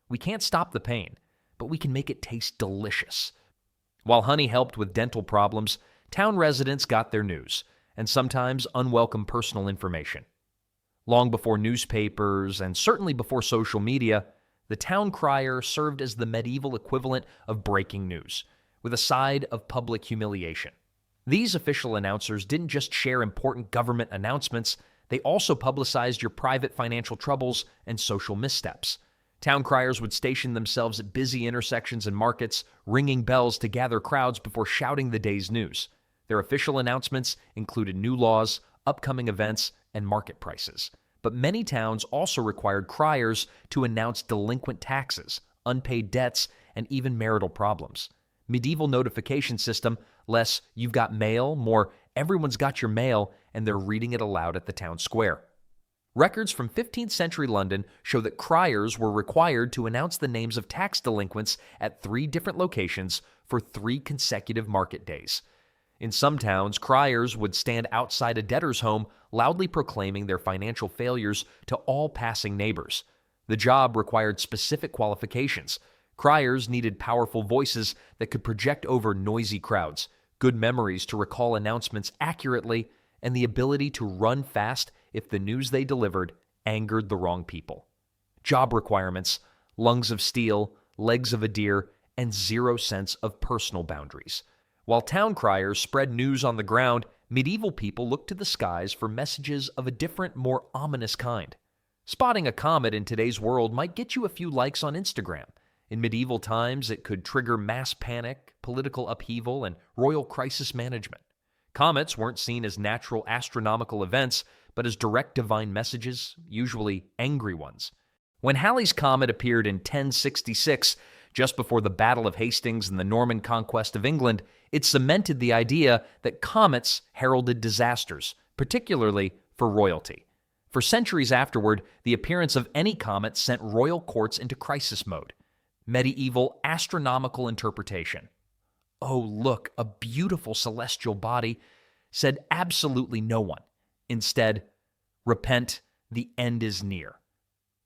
[SPEAKER 1] we can't stop the pain, but we can make it taste delicious. While honey helped with dental problems, town residents got their news, and sometimes unwelcome personal information. Long before newspapers, and certainly before social media, the town crier served as the medieval equivalent of breaking news, with a side of public humiliation. These official announcers didn't just share important government announcements, they also publicized your private financial troubles and social missteps. Town criers would station themselves at busy intersections and markets, ringing bells to gather crowds before shouting the day's news. Their official announcements included new laws, upcoming events, and market prices. But many towns also required criers to announce delinquent taxes, unpaid debts, and even marital problems. Medieval notification system: less "you've got mail," more "everyone's got your mail," and they're reading it aloud at the town square. Records from 15th century London show that criers were required to announce the names of tax delinquents at 3 different locations for 3 consecutive market days. In some towns, criers would stand outside a debtor's home, loudly proclaiming their financial failures to all passing neighbors. The job required specific qualifications. Criers needed powerful voices that could project over noisy crowds, good memories to recall announcements accurately, and the ability to run fast if the news they delivered angered the wrong people. Job requirements: lungs of steel, legs of a deer, and 0 sense of personal boundaries. While town criers spread news on the ground, medieval people looked to the skies for messages of a different, more ominous kind. Spotting a comet in today's world might get you a few likes on Instagram. In medieval times, it could trigger mass panic, political upheaval, and royal crisis management. Comets weren't seen as natural astronomical events, but as direct divine messages, usually angry ones. When Halley's Comet appeared in 1066, just before the Battle of Hastings and the Norman conquest of England, it cemented the idea that comets heralded disasters, particularly for royalty. For centuries afterward, the appearance of any comet sent royal courts into crisis mode. Medieval astronomical interpretation: "Oh, look, a beautiful celestial body," said absolutely no one. Instead, "Repent, the end is near."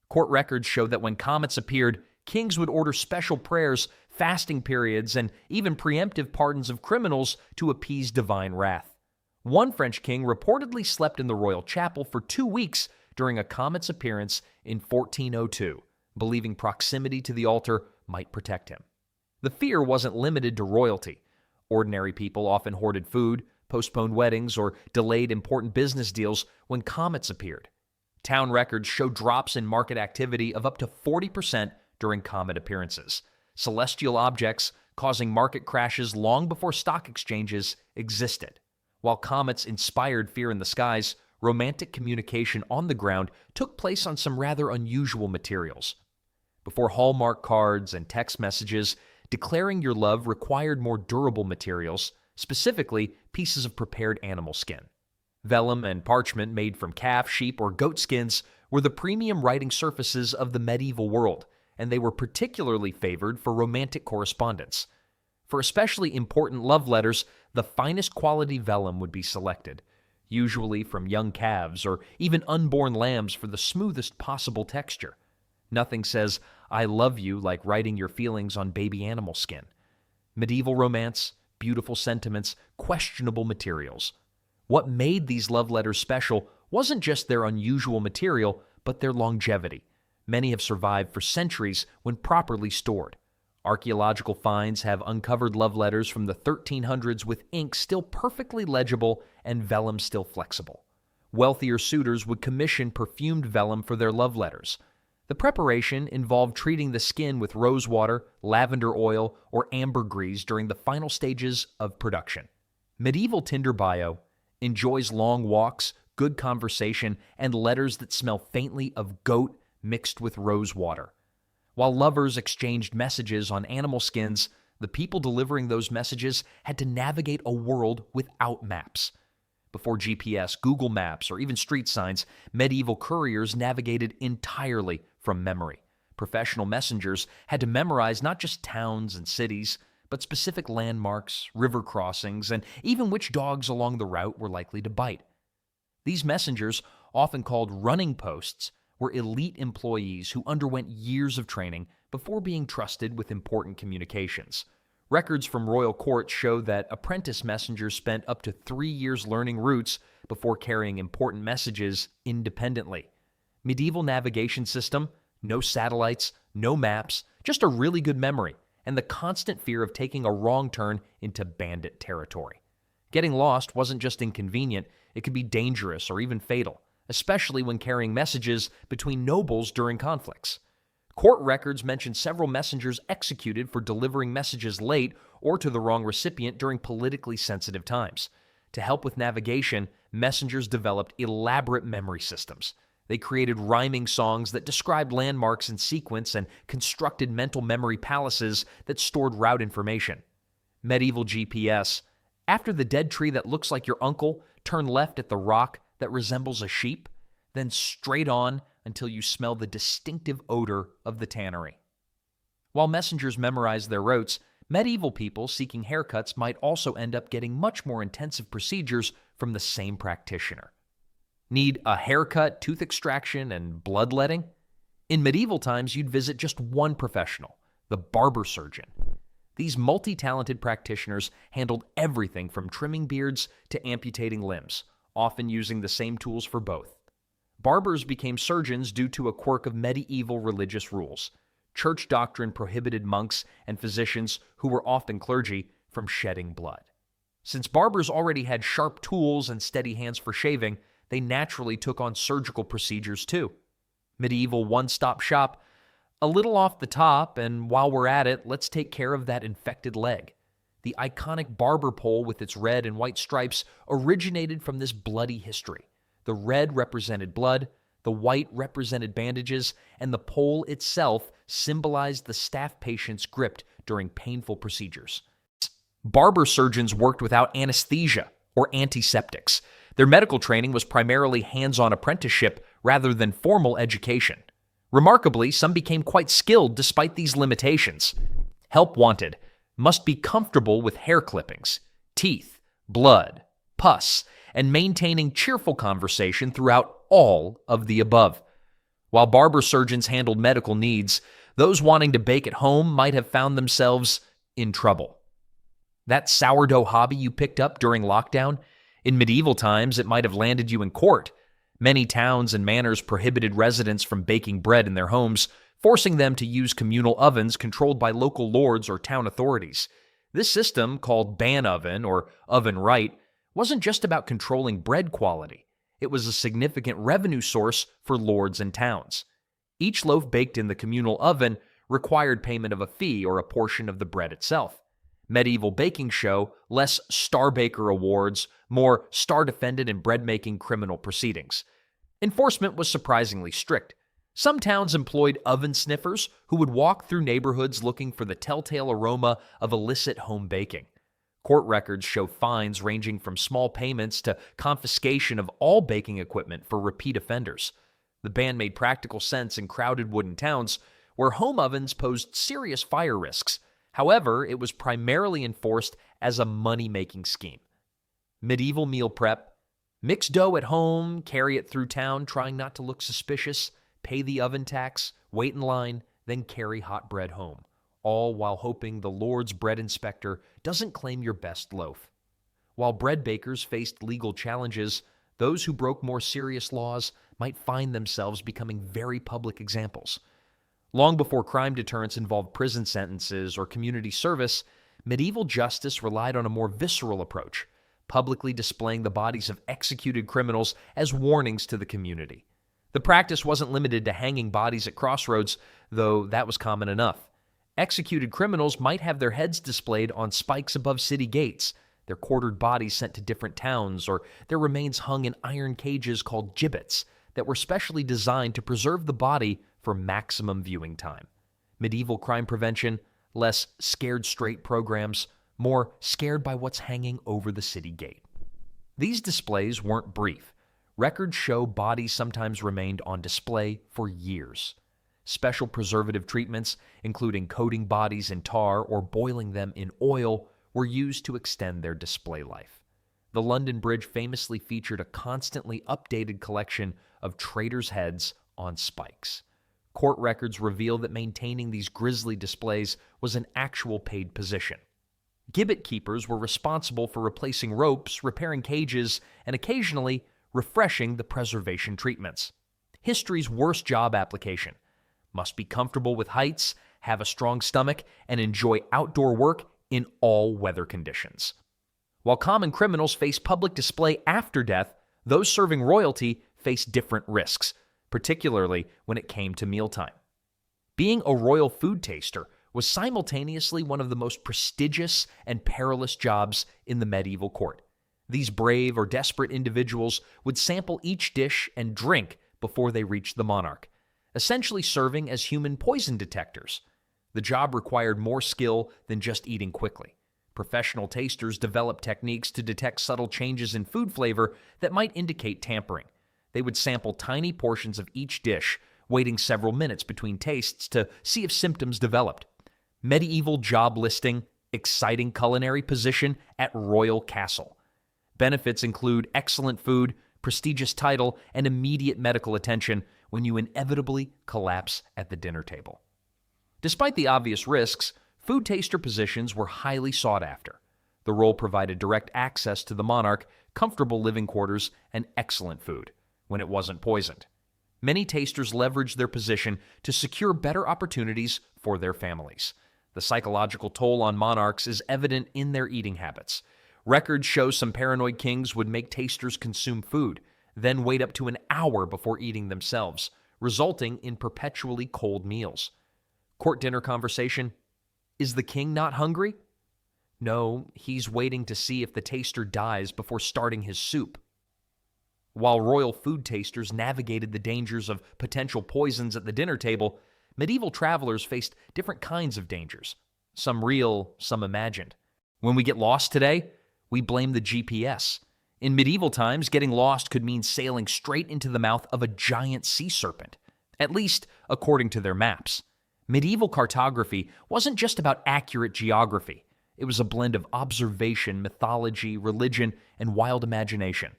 [SPEAKER 1] Court records show that when comets appeared, kings would order special prayers, fasting periods, and even preemptive pardons of criminals to appease divine wrath. One French king reportedly slept in the royal chapel for 2 weeks during a comet's appearance in 1402, believing proximity to the altar might protect him. The fear wasn't limited to royalty. Ordinary people often hoarded food, postponed weddings, or delayed important business deals when comets appeared. Town records show drops in market activity of up to 40% during comet appearances. Celestial objects causing market crashes long before stock exchanges existed. While comets inspired fear in the skies, romantic communication on the ground took place on some rather unusual materials. Before Hallmark cards and text messages, declaring your love required more durable materials, specifically pieces of prepared animal skin. Vellum and parchment made from calf, sheep, or goat skins were the premium writing surfaces of the medieval world, and they were particularly favored for romantic correspondence. For especially important love letters, the finest quality vellum would be selected, usually from young calves or even unborn lambs for the smoothest possible texture. Nothing says, "I love you," like writing your feelings on baby animal skin. Medieval romance, beautiful sentiments, questionable materials. What made these love letters special wasn't just their unusual material, but their longevity. Many have survived for centuries when properly stored. Archaeological finds have uncovered love letters from the 1300s with ink still perfectly legible and vellum still flexible. Wealthier suitors would commission perfumed vellum for their love letters. The preparation involved treating the skin with rose water, lavender oil, or ambergris during the final stages of production. Medieval Tinder bio enjoys long walks, good conversation, and letters that smell faintly of goat mixed with rose water. While lovers exchanged messages on animal skins, the people delivering those messages had to navigate a world without maps. Before GPS, Google Maps, or even street signs, medieval couriers navigated entirely from memory. Professional messengers had to memorize not just towns and cities, but specific landmarks, river crossings, and even which dogs along the route were likely to bite. These messengers, often called running posts, were elite employees who underwent years of training before being trusted with important communications. Records from royal courts show that apprentice messengers spent up to 3 years learning routes before carrying important messages independently. Medieval navigation system, no satellites, no maps, just a really good memory, and the constant fear of taking a wrong turn into bandit territory. Getting lost wasn't just inconvenient, it could be dangerous or even fatal, especially when carrying messages between nobles during conflicts. Court records mention several messengers executed for delivering messages late or to the wrong recipient during politically sensitive times. To help with navigation, messengers developed elaborate memory systems. They created rhyming songs that described landmarks in sequence and constructed mental memory palaces that stored route information. Medieval GPS. After the dead tree that looks like your uncle, turn left at the rock that resembles a sheep, then straight on until you smell the distinctive odor of the tannery. While messengers memorized their routes, medieval people seeking haircuts might also end up getting much more intensive procedures from the same practitioner. Need a haircut, tooth extraction, and bloodletting? In medieval times, you'd visit just one professional, the barber surgeon. These multi-talented practitioners handled everything from trimming beards to amputating limbs, often using the same tools for both. Barbers became surgeons due to a quirk of medieval religious rules. Church doctrine prohibited monks and physicians, who were often clergy, from shedding blood. Since barbers already had sharp tools and steady hands for shaving, they naturally took on surgical procedures too. Medieval one-stop shop. A little off the top, and while we're at it, let's take care of that infected leg. The iconic barber pole with its red and white stripes originated from this bloody history. The red represented blood, the white represented bandages, and the pole itself symbolized the staff patients gripped during painful procedures. Barber surgeons worked without anesthesia or antiseptics. Their medical training was primarily hands-on apprenticeship rather than formal education. Remarkably, some became quite skilled despite these limitations. Help wanted. Must be comfortable with hair clippings, teeth, blood, pus, and maintaining cheerful conversation throughout all of the above. While barber surgeons handled medical needs, those wanting to bake at home might have found themselves in trouble. That sourdough hobby you picked up during lockdown? In medieval times, it might have landed you in court. Many towns and manors prohibited residents from baking bread in their homes, forcing them to use communal ovens controlled by local lords or town authorities. This system, called ban oven or oven right, wasn't just about controlling bread quality. It was a significant revenue source for lords and towns. Each loaf baked in the communal oven required payment of a fee or a portion of the bread itself. Medieval baking show, less Star Baker awards, more star defendant in bread-making criminal proceedings. Enforcement was surprisingly strict. Some towns employed oven sniffers who would walk through neighborhoods looking for the telltale aroma of illicit home baking. Court records show fines ranging from small payments to confiscation of all baking equipment for repeat offenders. The ban made practical sense in crowded wooden towns where home ovens posed serious fire risks. However, it was primarily enforced as a money-making scheme. Medieval meal prep: mix dough at home, carry it through town, trying not to look suspicious, pay the oven tax, wait in line, then carry hot bread home, all while hoping the Lord's bread inspector doesn't claim your best loaf. While bread bakers faced legal challenges, those who broke more serious laws might find themselves becoming very public examples. Long before crime deterrence involved prison sentences or community service, medieval justice relied on a more visceral approach, publicly displaying the bodies of executed criminals as warnings to the community. The practice wasn't limited to hanging bodies at crossroads, though that was common enough. Executed criminals might have their heads displayed on spikes above city gates, their quartered bodies sent to different towns, or their remains hung in iron cages called gibbits that were specially designed to preserve the body for maximum viewing time. Medieval crime prevention: less scared straight programs, more scared by what's hanging over the city gate. These displays weren't brief. Records show bodies sometimes remained on display for years. Special preservative treatments, including coating bodies in tar or boiling them in oil, were used to extend their display life. The London Bridge famously featured a constantly updated collection of traitors' heads on spikes. Court records reveal that maintaining these grisly displays was an actual paid position. Gibbet keepers were responsible for replacing ropes, repairing cages, and occasionally refreshing the preservation treatments. History's worst job application: must be comfortable with heights, have a strong stomach, and enjoy outdoor work in all weather conditions. While common criminals face public display after death, those serving royalty faced different risks, particularly when it came to mealtime. Being a royal food taster was simultaneously one of the most prestigious and perilous jobs in the medieval court. These brave or desperate individuals would sample each dish and drink before they reached the monarch, essentially serving as human poison detectors. The job required more skill than just eating quickly. Professional tasters developed techniques to detect subtle changes in food flavor that might indicate tampering. They would sample tiny portions of each dish, waiting several minutes between tastes to see if symptoms developed. Medieval job listing: exciting culinary position at royal castle. Benefits include excellent food, prestigious title, and immediate medical attention when you inevitably collapse at the dinner table. Despite the obvious risks, food taster positions were highly sought after. The role provided direct access to the monarch, comfortable living quarters, and excellent food, when it wasn't poisoned. Many tasters leveraged their position to secure better opportunities for their families. The psychological toll on monarchs is evident in their eating habits. Records show some paranoid kings would make tasters consume food, then wait up to an hour before eating themselves, resulting in perpetually cold meals. Court dinner conversation: is the king not hungry? No, he's waiting to see if the taster dies before starting his soup. While royal food tasters navigated the dangers of potential poisons at the dinner table, medieval travelers faced different kinds of dangers, some real, some imagined. When we get lost today, we blame the GPS. In medieval times, getting lost could mean sailing straight into the mouth of a giant sea serpent, at least according to their maps. Medieval cartography wasn't just about accurate geography. It was a blend of observation, mythology, religion, and wild imagination.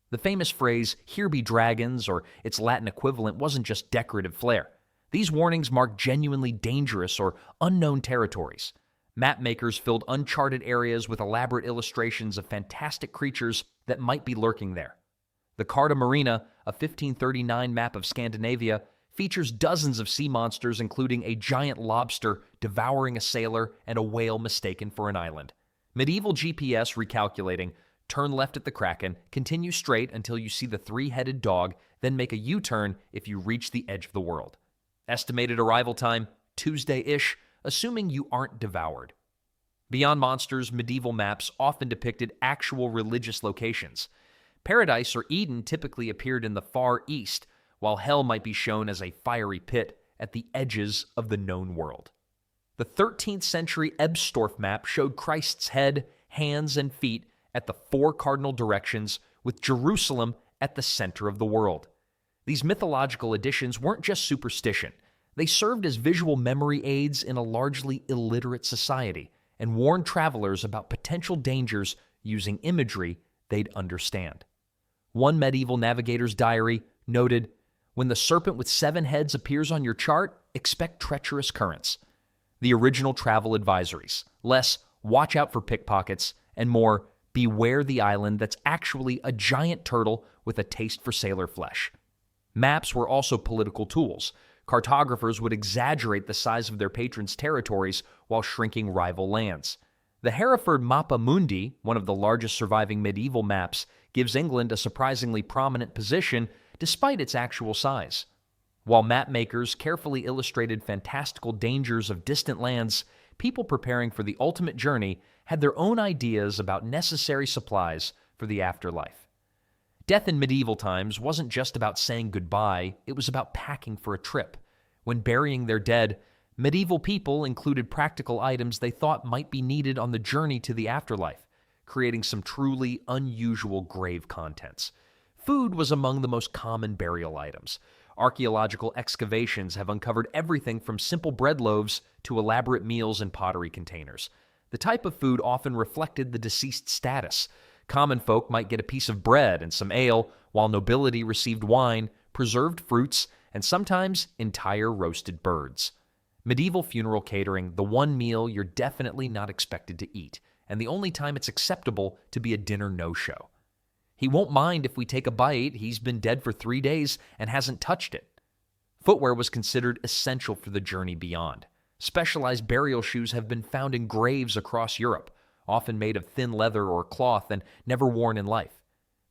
[SPEAKER 1] The famous phrase, "here be dragons," or its Latin equivalent, wasn't just decorative flair. These warnings marked genuinely dangerous or unknown territories. Mapmakers filled uncharted areas with elaborate illustrations of fantastic creatures that might be lurking there. The Carta Marina, a 1539 map of Scandinavia, features dozens of sea monsters, including a giant lobster devouring a sailor and a whale mistaken for an island. Medieval GPS recalculating: turn left at the Kraken, continue straight until you see the three-headed dog, then make a U-turn if you reach the edge of the world. Estimated arrival time: Tuesday-ish, assuming you aren't devoured. Beyond monsters, medieval maps often depicted actual religious locations. Paradise or Eden typically appeared in the far east, while hell might be shown as a fiery pit at the edges of the known world. The 13th century Ebstorf map showed Christ's head, hands, and feet at the four cardinal directions, with Jerusalem at the center of the world. These mythological additions weren't just superstition. They served as visual memory aids in a largely illiterate society and warned travelers about potential dangers using imagery they'd understand. One medieval navigator's diary noted, "When the serpent with 7 heads appears on your chart, expect treacherous currents." The original travel advisories, less "watch out for pickpockets," and more "beware the island that's actually a giant turtle with a taste for sailor flesh." Maps were also political tools. Cartographers would exaggerate the size of their patrons' territories while shrinking rival lands. The Hereford Mappa Mundi, one of the largest surviving medieval maps, gives England a surprisingly prominent position despite its actual size. While mapmakers carefully illustrated fantastical dangers of distant lands, people preparing for the ultimate journey had their own ideas about necessary supplies for the afterlife. Death in medieval times wasn't just about saying goodbye, it was about packing for a trip. When burying their dead, medieval people included practical items they thought might be needed on the journey to the afterlife, creating some truly unusual grave contents. Food was among the most common burial items. Archaeological excavations have uncovered everything from simple bread loaves to elaborate meals in pottery containers. The type of food often reflected the deceased's status. Common folk might get a piece of bread and some ale, while nobility received wine, preserved fruits, and sometimes entire roasted birds. Medieval funeral catering, the one meal you're definitely not expected to eat, and the only time it's acceptable to be a dinner no-show. He won't mind if we take a bite, he's been dead for 3 days and hasn't touched it. Footwear was considered essential for the journey beyond. Specialized burial shoes have been found in graves across Europe, often made of thin leather or cloth and never worn in life.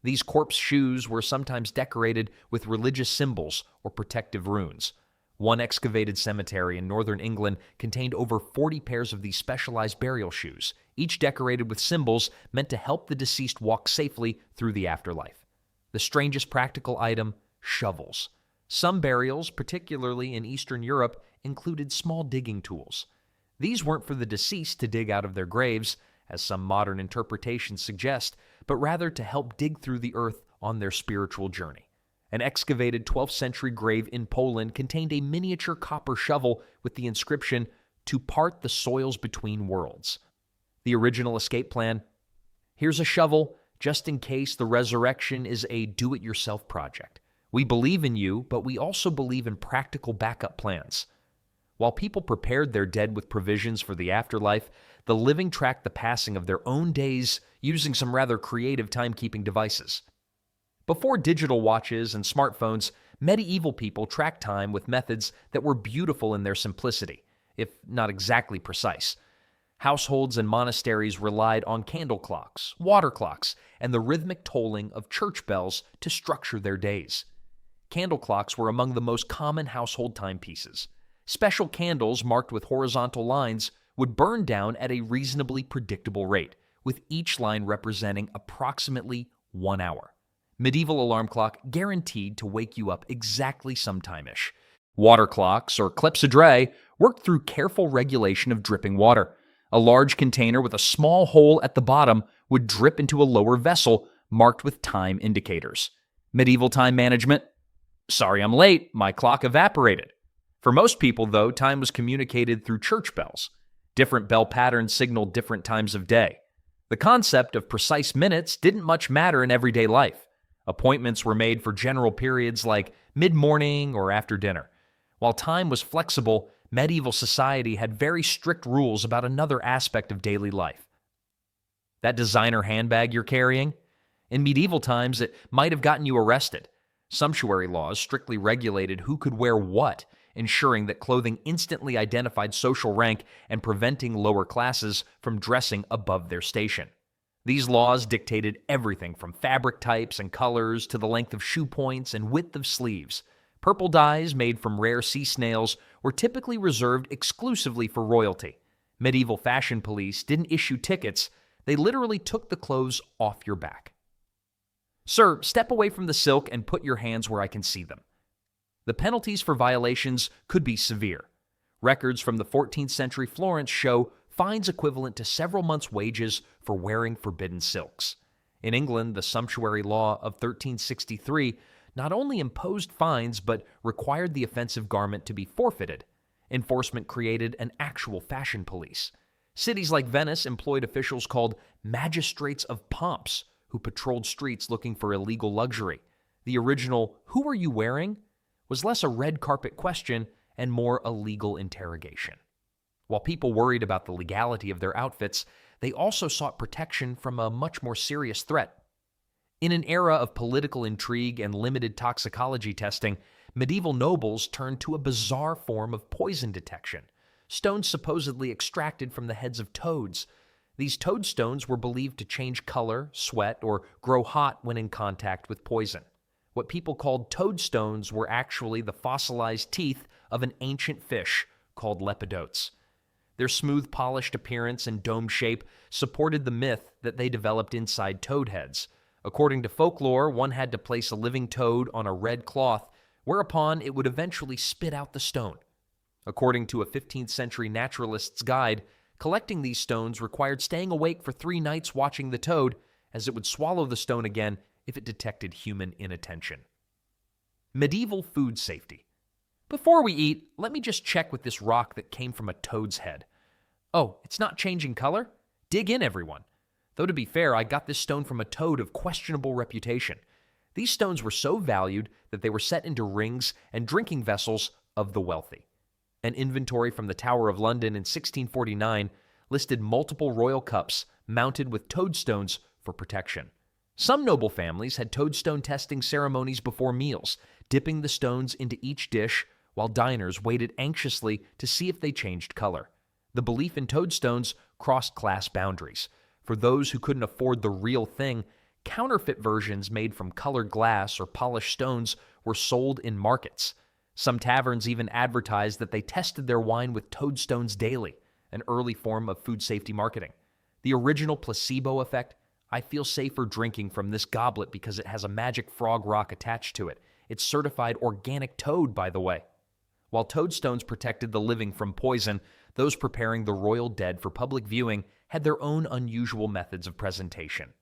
[SPEAKER 1] These corpse shoes were sometimes decorated with religious symbols or protective runes. One excavated cemetery in northern England contained over 40 pairs of these specialized burial shoes, each decorated with symbols meant to help the deceased walk safely through the afterlife. The strangest practical item, shovels. Some burials, particularly in Eastern Europe, included small digging tools. These weren't for the deceased to dig out of their graves, as some modern interpretations suggest, but rather to help dig through the earth on their spiritual journey. An excavated 12th century grave in Poland contained a miniature copper shovel with the inscription, "To part the soils between worlds." The original escape plan, "Here's a shovel, just in case the resurrection is a do-it-yourself project. We believe in you, but we also believe in practical backup plans." While people prepared their dead with provisions for the afterlife, the living tracked the passing of their own days using some rather creative timekeeping devices. Before digital watches and smartphones, medieval people tracked time with methods that were beautiful in their simplicity, if not exactly precise. Households and monasteries relied on candle clocks, water clocks, and the rhythmic tolling of church bells to structure their days. Candle clocks were among the most common household timepieces. Special candles marked with horizontal lines would burn down at a reasonably predictable rate, with each line representing approximately 1 hour. Medieval alarm clock guaranteed to wake you up exactly sometime-ish. Water clocks, or clepsydre, worked through careful regulation of dripping water. A large container with a small hole at the bottom would drip into a lower vessel marked with time indicators. Medieval time management, "Sorry I'm late, my clock evaporated." For most people, though, time was communicated through church bells. Different bell patterns signaled different times of day. The concept of precise minutes didn't much matter in everyday life. Appointments were made for general periods like mid-morning or after dinner. While time was flexible, medieval society had very strict rules about another aspect of daily life. That designer handbag you're carrying? In medieval times, it might have gotten you arrested. Sumptuary laws strictly regulated who could wear what, ensuring that clothing instantly identified social rank and preventing lower classes from dressing above their station. These laws dictated everything from fabric types and colors to the length of shoe points and width of sleeves. Purple dyes made from rare sea snails were typically reserved exclusively for royalty. Medieval fashion police didn't issue tickets, they literally took the clothes off your back. Sir, step away from the silk and put your hands where I can see them. The penalties for violations could be severe. Records from the 14th century Florence show fines equivalent to several months' wages for wearing forbidden silks. In England, the sumptuary law of 1363 not only imposed fines but required the offensive garment to be forfeited. Enforcement created an actual fashion police. Cities like Venice employed officials called magistrates of pomps who patrolled streets looking for illegal luxury. The original "who are you wearing?" was less a red carpet question and more a legal interrogation. While people worried about the legality of their outfits, they also sought protection from a much more serious threat. In an era of political intrigue and limited toxicology testing, medieval nobles turned to a bizarre form of poison detection, stones supposedly extracted from the heads of toads. These toadstones were believed to change color, sweat, or grow hot when in contact with poison. What people called toadstones were actually the fossilized teeth of an ancient fish called lepidotes. Their smooth, polished appearance and dome shape supported the myth that they developed inside toad heads. According to folklore, one had to place a living toad on a red cloth, whereupon it would eventually spit out the stone. According to a 15th century naturalist's guide, collecting these stones required staying awake for 3 nights watching the toad, as it would swallow the stone again if it detected human inattention. Medieval food safety. Before we eat, let me just check with this rock that came from a toad's head. Oh, it's not changing color? Dig in, everyone. Though to be fair, I got this stone from a toad of questionable reputation. These stones were so valued that they were set into rings and drinking vessels of the wealthy. An inventory from the Tower of London in 1649 listed multiple royal cups mounted with toadstones for protection. Some noble families had toadstone testing ceremonies before meals, dipping the stones into each dish while diners waited anxiously to see if they changed color. The belief in toadstones crossed class boundaries. For those who couldn't afford the real thing, counterfeit versions made from colored glass or polished stones were sold in markets. Some taverns even advertised that they tested their wine with toadstones daily, an early form of food safety marketing. The original placebo effect: I feel safer drinking from this goblet because it has a magic frog rock attached to it. It's certified organic toad, by the way. While toadstones protected the living from poison, those preparing the royal dead for public viewing had their own unusual methods of presentation.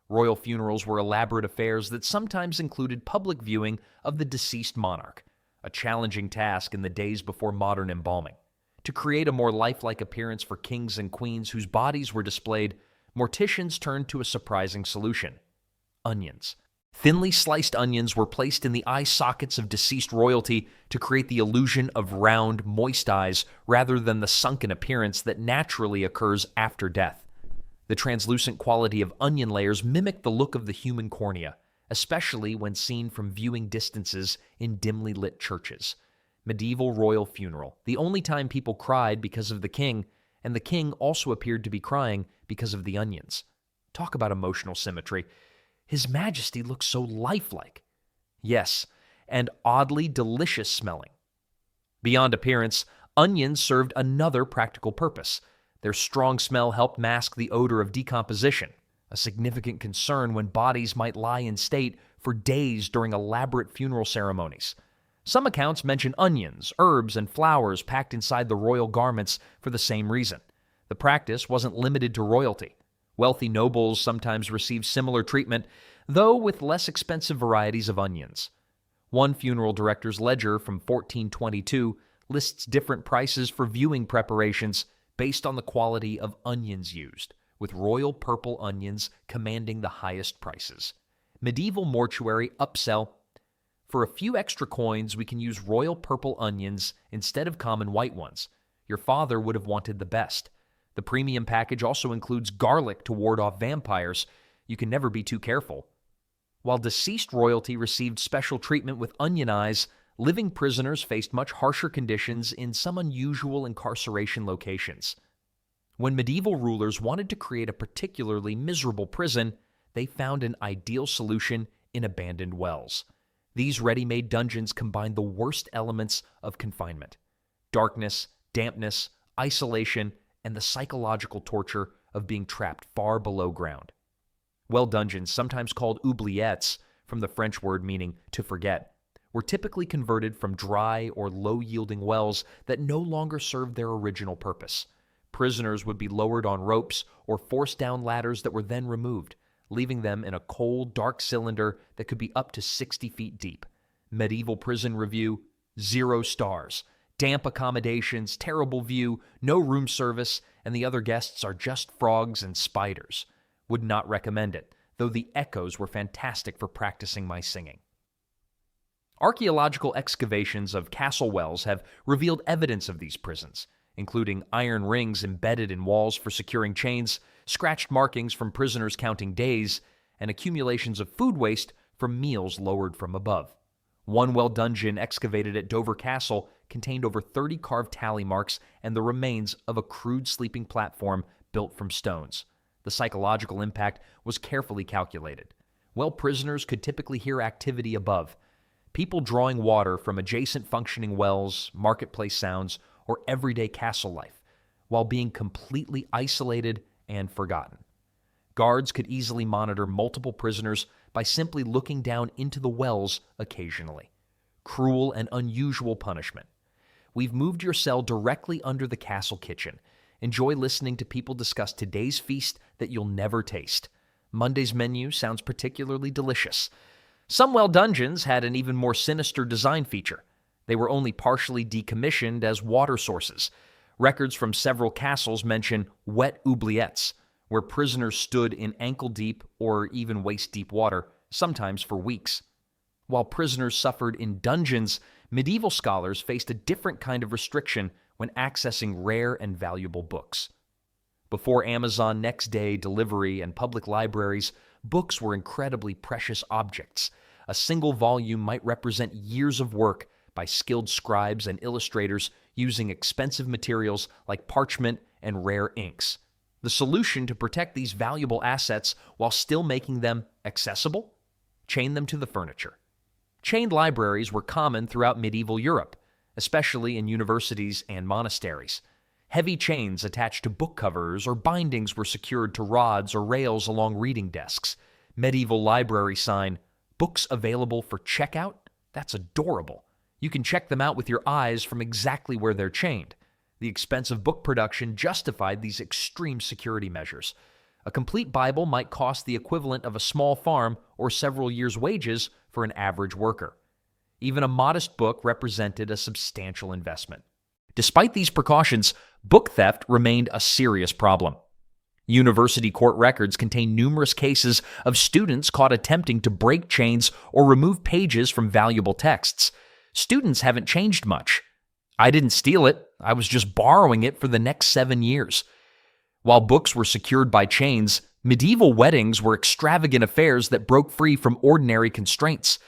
[SPEAKER 1] Royal funerals were elaborate affairs that sometimes included public viewing of the deceased monarch, a challenging task in the days before modern embalming. To create a more lifelike appearance for kings and queens whose bodies were displayed, morticians turned to a surprising solution: onions. Thinly sliced onions were placed in the eye sockets of deceased royalty to create the illusion of round, moist eyes rather than the sunken appearance that naturally occurs after death. The translucent quality of onion layers mimicked the look of the human cornea, especially when seen from viewing distances in dimly lit churches. Medieval royal funeral, the only time people cried because of the king, and the king also appeared to be crying because of the onions. Talk about emotional symmetry. His Majesty looks so lifelike. Yes, and oddly delicious smelling. Beyond appearance, onions served another practical purpose. Their strong smell helped mask the odor of decomposition, a significant concern when bodies might lie in state for days during elaborate funeral ceremonies. Some accounts mention onions, herbs, and flowers packed inside the royal garments for the same reason. The practice wasn't limited to royalty. Wealthy nobles sometimes received similar treatment, though with less expensive varieties of onions. One funeral director's ledger from 1422 lists different prices for viewing preparations based on the quality of onions used, with royal purple onions commanding the highest prices. Medieval mortuary upsell: for a few extra coins, we can use royal purple onions instead of common white ones. Your father would have wanted the best. The premium package also includes garlic to ward off vampires. You can never be too careful. While deceased royalty received special treatment with onion eyes, living prisoners faced much harsher conditions in some unusual incarceration locations. When medieval rulers wanted to create a particularly miserable prison, they found an ideal solution in abandoned wells. These ready-made dungeons combined the worst elements of confinement: darkness, dampness, isolation, and the psychological torture of being trapped far below ground. Well dungeons, sometimes called oubliettes, from the French word meaning to forget, were typically converted from dry or low-yielding wells that no longer served their original purpose. Prisoners would be lowered on ropes or forced down ladders that were then removed, leaving them in a cold, dark cylinder that could be up to 60 feet deep. Medieval prison review, 0 stars. Damp accommodations, terrible view, no room service, and the other guests are just frogs and spiders. Would not recommend it, though the echoes were fantastic for practicing my singing. Archaeological excavations of castle wells have revealed evidence of these prisons, including iron rings embedded in walls for securing chains, scratched markings from prisoners counting days, and accumulations of food waste from meals lowered from above. One well dungeon excavated at Dover Castle contained over 30 carved tally marks and the remains of a crude sleeping platform built from stones. The psychological impact was carefully calculated. Well, prisoners could typically hear activity above, people drawing water from adjacent functioning wells, marketplace sounds, or everyday castle life, while being completely isolated and forgotten. Guards could easily monitor multiple prisoners by simply looking down into the wells occasionally. Cruel and unusual punishment. We've moved your cell directly under the castle kitchen. Enjoy listening to people discuss today's feast that you'll never taste. Monday's menu sounds particularly delicious. Some well dungeons had an even more sinister design feature. They were only partially decommissioned as water sources. Records from several castles mention wet oubliettes, where prisoners stood in ankle-deep or even waist-deep water, sometimes for weeks. While prisoners suffered in dungeons, medieval scholars faced a different kind of restriction when accessing rare and valuable books. Before Amazon next-day delivery and public libraries, books were incredibly precious objects. A single volume might represent years of work by skilled scribes and illustrators using expensive materials like parchment and rare inks. The solution to protect these valuable assets while still making them accessible? Chain them to the furniture. Chained libraries were common throughout medieval Europe, especially in universities and monasteries. Heavy chains attached to book covers or bindings were secured to rods or rails along reading desks. Medieval library sign, "Books available for checkout?" That's adorable. You can check them out with your eyes from exactly where they're chained. The expensive book production justified these extreme security measures. A complete Bible might cost the equivalent of a small farm or several years' wages for an average worker. Even a modest book represented a substantial investment. Despite these precautions, book theft remained a serious problem. University court records contain numerous cases of students caught attempting to break chains or remove pages from valuable texts. Students haven't changed much. I didn't steal it. I was just borrowing it for the next 7 years. While books were secured by chains, medieval weddings were extravagant affairs that broke free from ordinary constraints.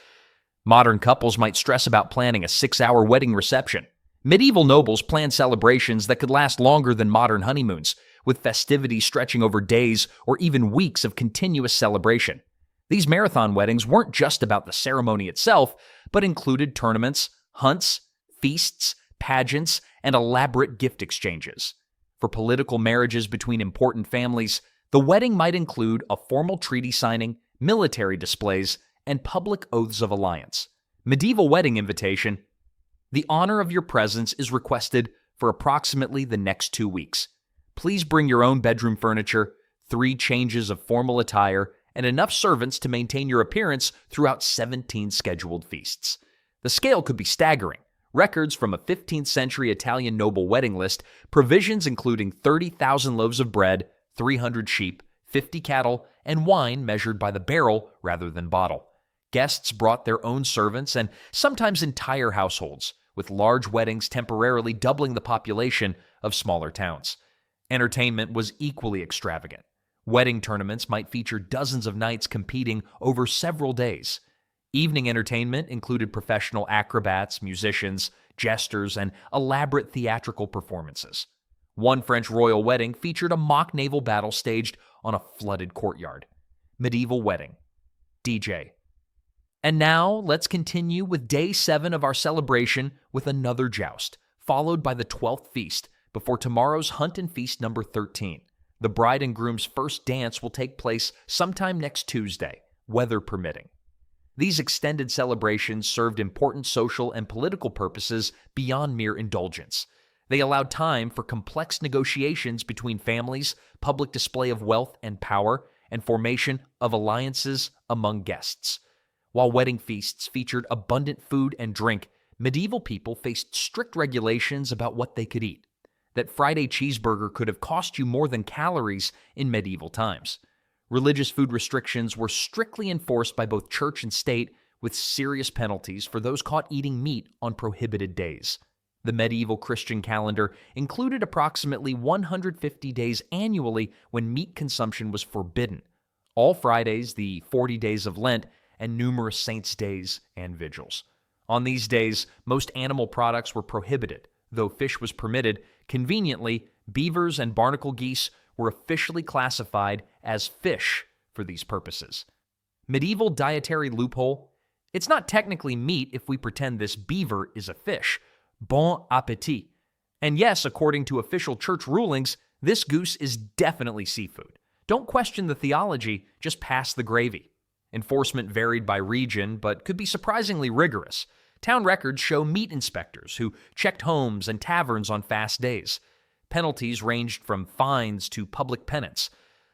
[SPEAKER 1] Modern couples might stress about planning a 6-hour wedding reception. Medieval nobles planned celebrations that could last longer than modern honeymoons, with festivities stretching over days or even weeks of continuous celebration. These marathon weddings weren't just about the ceremony itself, but included tournaments, hunts, feasts, pageants, and elaborate gift exchanges. For political marriages between important families, the wedding might include a formal treaty signing, military displays, and public oaths of alliance. Medieval wedding invitation: the honor of your presence is requested for approximately the next 2 weeks. Please bring your own bedroom furniture, 3 changes of formal attire, and enough servants to maintain your appearance throughout 17 scheduled feasts. The scale could be staggering. Records from a 15th century Italian noble wedding list, provisions including 30,000 loaves of bread, 300 sheep, 50 cattle, and wine measured by the barrel rather than bottle. Guests brought their own servants and sometimes entire households, with large weddings temporarily doubling the population of smaller towns. Entertainment was equally extravagant. Wedding tournaments might feature dozens of knights competing over several days. Evening entertainment included professional acrobats, musicians, jesters, and elaborate theatrical performances. One French royal wedding featured a mock naval battle staged on a flooded courtyard. Medieval wedding. DJ. And now, let's continue with day 7 of our celebration with another joust, followed by the 12th feast, before tomorrow's hunt and feast number 13. The bride and groom's first dance will take place sometime next Tuesday, weather permitting. These extended celebrations served important social and political purposes beyond mere indulgence. They allowed time for complex negotiations between families, public display of wealth and power, and formation of alliances among guests. While wedding feasts featured abundant food and drink, medieval people faced strict regulations about what they could eat. That Friday cheeseburger could have cost you more than calories in medieval times. Religious food restrictions were strictly enforced by both church and state, with serious penalties for those caught eating meat on prohibited days. The medieval Christian calendar included approximately 150 days annually when meat consumption was forbidden. All Fridays, the 40 days of Lent, and numerous saints' days and vigils. On these days, most animal products were prohibited, though fish was permitted. Conveniently, beavers and barnacle geese were officially classified as fish for these purposes. Medieval dietary loophole: it's not technically meat if we pretend this beaver is a fish. Bon appétit. And yes, according to official church rulings, this goose is definitely seafood. Don't question the theology, just pass the gravy. Enforcement varied by region, but could be surprisingly rigorous. Town records show meat inspectors who checked homes and taverns on fast days. Penalties ranged from fines to public penance.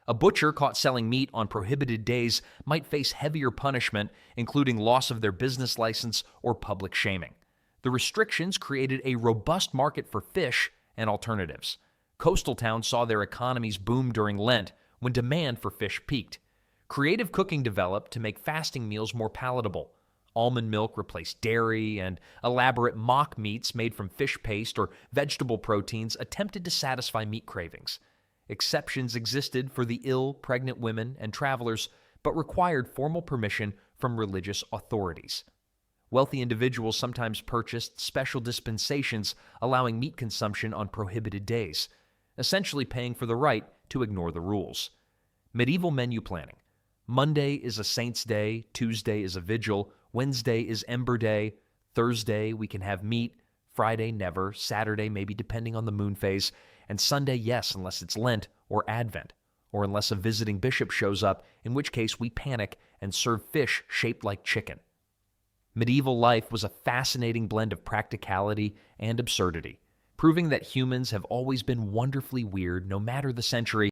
[SPEAKER 1] A butcher caught selling meat on prohibited days might face heavier punishment, including loss of their business license or public shaming. The restrictions created a robust market for fish and alternatives. Coastal towns saw their economies boom during Lent, when demand for fish peaked. Creative cooking developed to make fasting meals more palatable. Almond milk replaced dairy, and elaborate mock meats made from fish paste or vegetable proteins attempted to satisfy meat cravings. Exceptions existed for the ill, pregnant women and travelers, but required formal permission from religious authorities. Wealthy individuals sometimes purchased special dispensations allowing meat consumption on prohibited days, essentially paying for the right to ignore the rules. Medieval menu planning. Monday is a saint's day, Tuesday is a vigil, Wednesday is Ember Day, Thursday we can have meat, Friday never, Saturday maybe depending on the moon phase, and Sunday yes unless it's Lent or Advent, or unless a visiting bishop shows up, in which case we panic and serve fish shaped like chicken. Medieval life was a fascinating blend of practicality and absurdity, proving that humans have always been wonderfully weird no matter the century